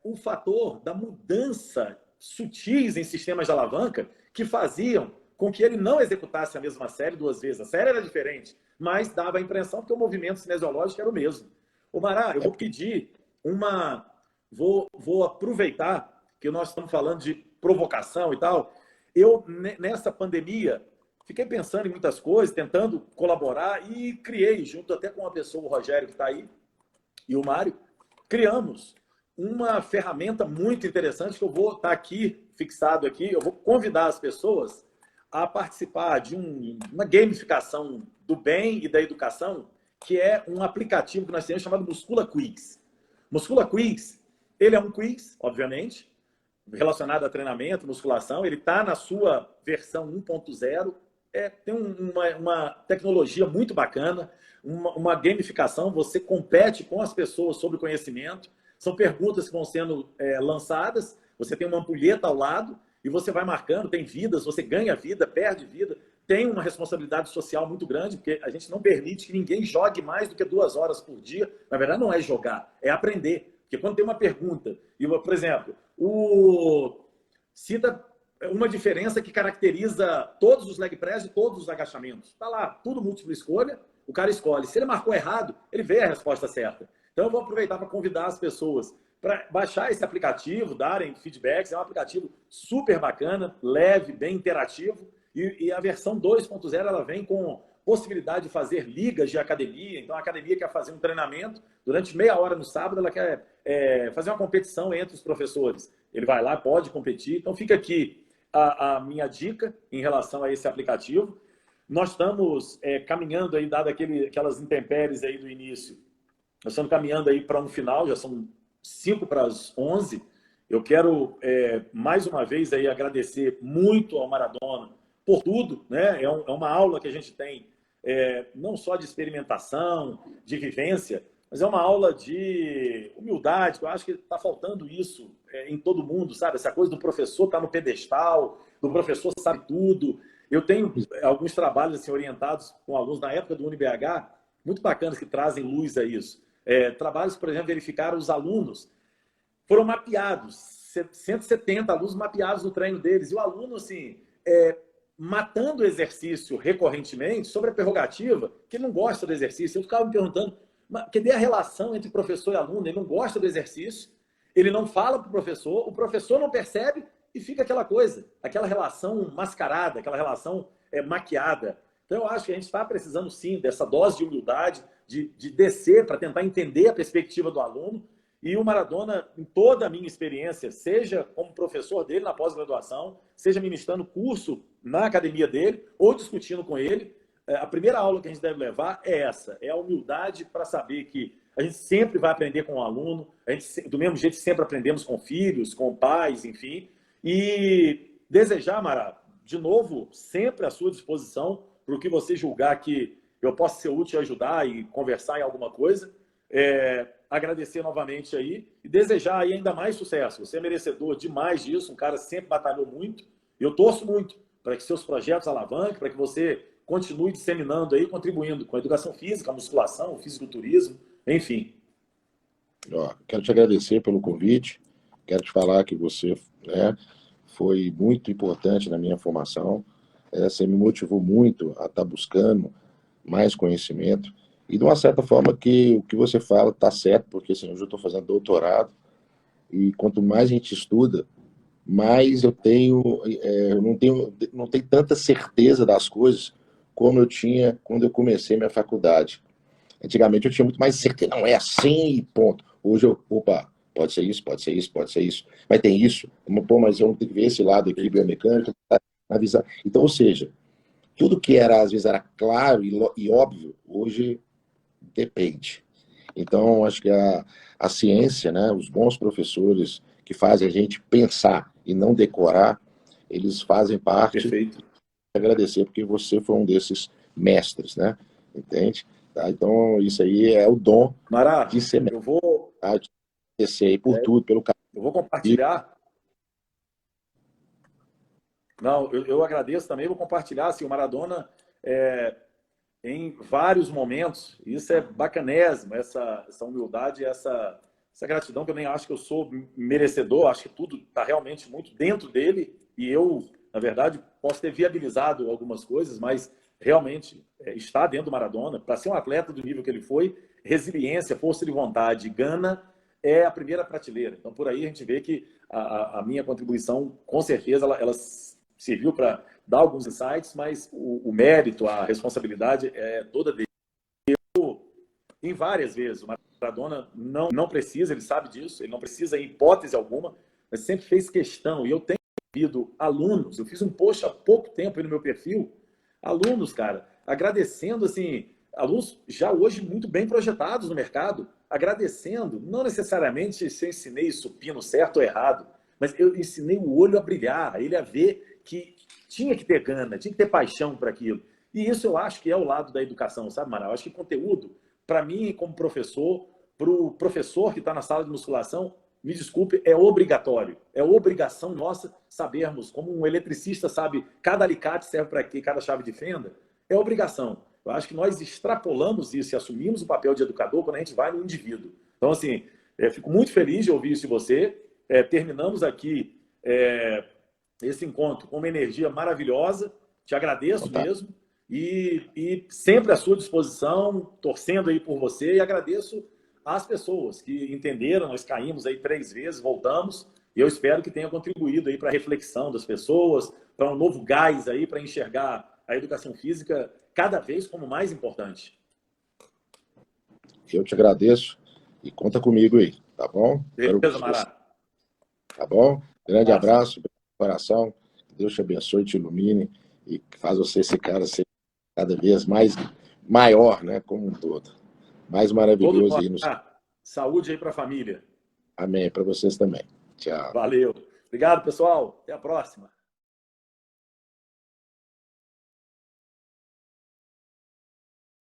o fator da mudança sutis em sistemas de alavanca que faziam com que ele não executasse a mesma série 2 vezes. A série era diferente, mas dava a impressão que o movimento cinesiológico era o mesmo. Ô Mará, eu vou pedir uma... Vou aproveitar que nós estamos falando de provocação e tal. Eu, nessa pandemia, fiquei pensando em muitas coisas, tentando colaborar e criei, junto até com uma pessoa, o Rogério, que está aí, e o Mário, criamos uma ferramenta muito interessante que eu vou estar aqui, fixado aqui, eu vou convidar as pessoas a participar de uma gamificação do bem e da educação, que é um aplicativo que nós temos chamado Muscula Quiz. Muscula Quiz, ele é um quiz, obviamente, relacionado a treinamento, musculação, ele está na sua versão 1.0, tem uma tecnologia muito bacana, uma gamificação, você compete com as pessoas sobre conhecimento, são perguntas que vão sendo lançadas, você tem uma ampulheta ao lado e você vai marcando, tem vidas, você ganha vida, perde vida, tem uma responsabilidade social muito grande, porque a gente não permite que ninguém jogue mais do que 2 horas por dia. Na verdade, não é jogar, é aprender. Porque quando tem uma pergunta, por exemplo, cita uma diferença que caracteriza todos os leg press e todos os agachamentos. Está lá, tudo múltipla escolha, o cara escolhe. Se ele marcou errado, ele vê a resposta certa. Então, eu vou aproveitar para convidar as pessoas para baixar esse aplicativo, darem feedbacks. É um aplicativo super bacana, leve, bem interativo. E a versão 2.0 ela vem com possibilidade de fazer ligas de academia. Então, a academia quer fazer um treinamento durante meia hora no sábado, ela quer fazer uma competição entre os professores. Ele vai lá, pode competir. Então, fica aqui a minha dica em relação a esse aplicativo. Nós estamos caminhando aí, dado aquelas intempéries aí do início, nós estamos caminhando aí para um final, já são 10:55. Eu quero, mais uma vez, aí, agradecer muito ao Maradona por tudo, né? É uma aula que a gente tem, não só de experimentação, de vivência, mas é uma aula de humildade, que eu acho que está faltando isso em todo mundo, sabe? Essa coisa do professor estar no pedestal, do professor sabe tudo. Eu tenho alguns trabalhos assim, orientados com alunos na época do UniBH, muito bacanas, que trazem luz a isso. Trabalhos, por exemplo, verificaram os alunos, foram mapeados, 170 alunos mapeados no treino deles, e o aluno, assim, matando o exercício recorrentemente sobre a prerrogativa, que ele não gosta do exercício. Eu ficava me perguntando, cadê a relação entre professor e aluno? Ele não gosta do exercício, ele não fala para o professor não percebe e fica aquela coisa, aquela relação mascarada, aquela relação maquiada. Então, eu acho que a gente está precisando, sim, dessa dose de humildade, de descer para tentar entender a perspectiva do aluno. E o Maradona, em toda a minha experiência, seja como professor dele na pós-graduação, seja ministrando curso na academia dele, ou discutindo com ele, a primeira aula que a gente deve levar é essa, é a humildade para saber que a gente sempre vai aprender com o aluno, a gente, do mesmo jeito que sempre aprendemos com filhos, com pais, enfim, e desejar, Mara, de novo, sempre à sua disposição para o que você julgar que eu possa ser útil e ajudar e conversar em alguma coisa. Agradecer novamente aí e desejar aí ainda mais sucesso. Você é merecedor demais disso, um cara que sempre batalhou muito. Eu torço muito para que seus projetos alavanquem, para que você continue disseminando aí, contribuindo com a educação física, a musculação, o fisiculturismo, enfim.
Quero te agradecer pelo convite, quero te falar que você foi muito importante na minha formação, você me motivou muito a estar buscando mais conhecimento, e de uma certa forma que o que você fala está certo, porque assim, hoje eu estou fazendo doutorado, e quanto mais a gente estuda, mais eu não tenho tanta certeza das coisas como eu tinha quando eu comecei minha faculdade. Antigamente eu tinha muito mais certeza, não é assim e ponto. Hoje pode ser isso, pode ser isso, pode ser isso, mas tem isso, mas eu tenho que ver esse lado aqui, biomecânica, avisar. Então, ou seja, tudo que às vezes era claro e óbvio, hoje depende. Então, acho que a ciência, né, os bons professores que fazem a gente pensar e não decorar, eles fazem parte.
Perfeito.
Agradecer, porque você foi um desses mestres, né? Entende? Tá? Então, isso aí é o dom
Mará,
de ser médico,
eu vou,
tá? De agradecer aí por tudo, pelo carinho.
eu vou compartilhar. Não, eu agradeço também, vou compartilhar. Assim, o Maradona, é, em vários momentos, isso é bacanésimo, essa humildade, essa gratidão que eu nem acho que eu sou merecedor, acho que tudo está realmente muito dentro dele e eu, na verdade, posso ter viabilizado algumas coisas, mas realmente está dentro do Maradona. Para ser um atleta do nível que ele foi, resiliência, força de vontade, gana é a primeira prateleira. Então, por aí a gente vê que a minha contribuição, com certeza, ela serviu para dar alguns insights, mas o mérito, a responsabilidade é toda dele. Em várias vezes, o Maradona não precisa, ele sabe disso, ele não precisa em hipótese alguma, mas sempre fez questão. E eu tenho visto alunos, eu fiz um post há pouco tempo aí no meu perfil, alunos, cara, agradecendo, assim, alunos já hoje muito bem projetados no mercado, agradecendo, não necessariamente se eu ensinei supino certo ou errado, mas eu ensinei o olho a brilhar, ele a ver que tinha que ter gana, tinha que ter paixão para aquilo. E isso eu acho que é o lado da educação, sabe, Mara? Eu acho que conteúdo, para mim, como professor, para o professor que está na sala de musculação, me desculpe, é obrigatório. É obrigação nossa sabermos, como um eletricista sabe cada alicate serve para quê, cada chave de fenda, é obrigação. Eu acho que nós extrapolamos isso e assumimos o papel de educador quando a gente vai no indivíduo. Então, assim, fico muito feliz de ouvir isso de você. Terminamos aqui esse encontro com uma energia maravilhosa. Te agradeço mesmo. E sempre à sua disposição, torcendo aí por você. E agradeço às pessoas que entenderam. Nós caímos aí 3 vezes, voltamos. E eu espero que tenha contribuído aí para a reflexão das pessoas, para um novo gás aí, para enxergar a educação física cada vez como mais importante.
Eu te agradeço e conta comigo aí, tá bom?
Beleza, Mará?
Tá bom? Grande
Massa.
abraço, coração. Deus te abençoe, te ilumine e faz você esse cara ser cada vez mais maior, né? Como um todo. Mais
Todo
maravilhoso
mundo.
aí no.
Saúde aí para a família.
Amém. Para vocês também. Tchau.
Valeu. Obrigado, pessoal. Até a próxima.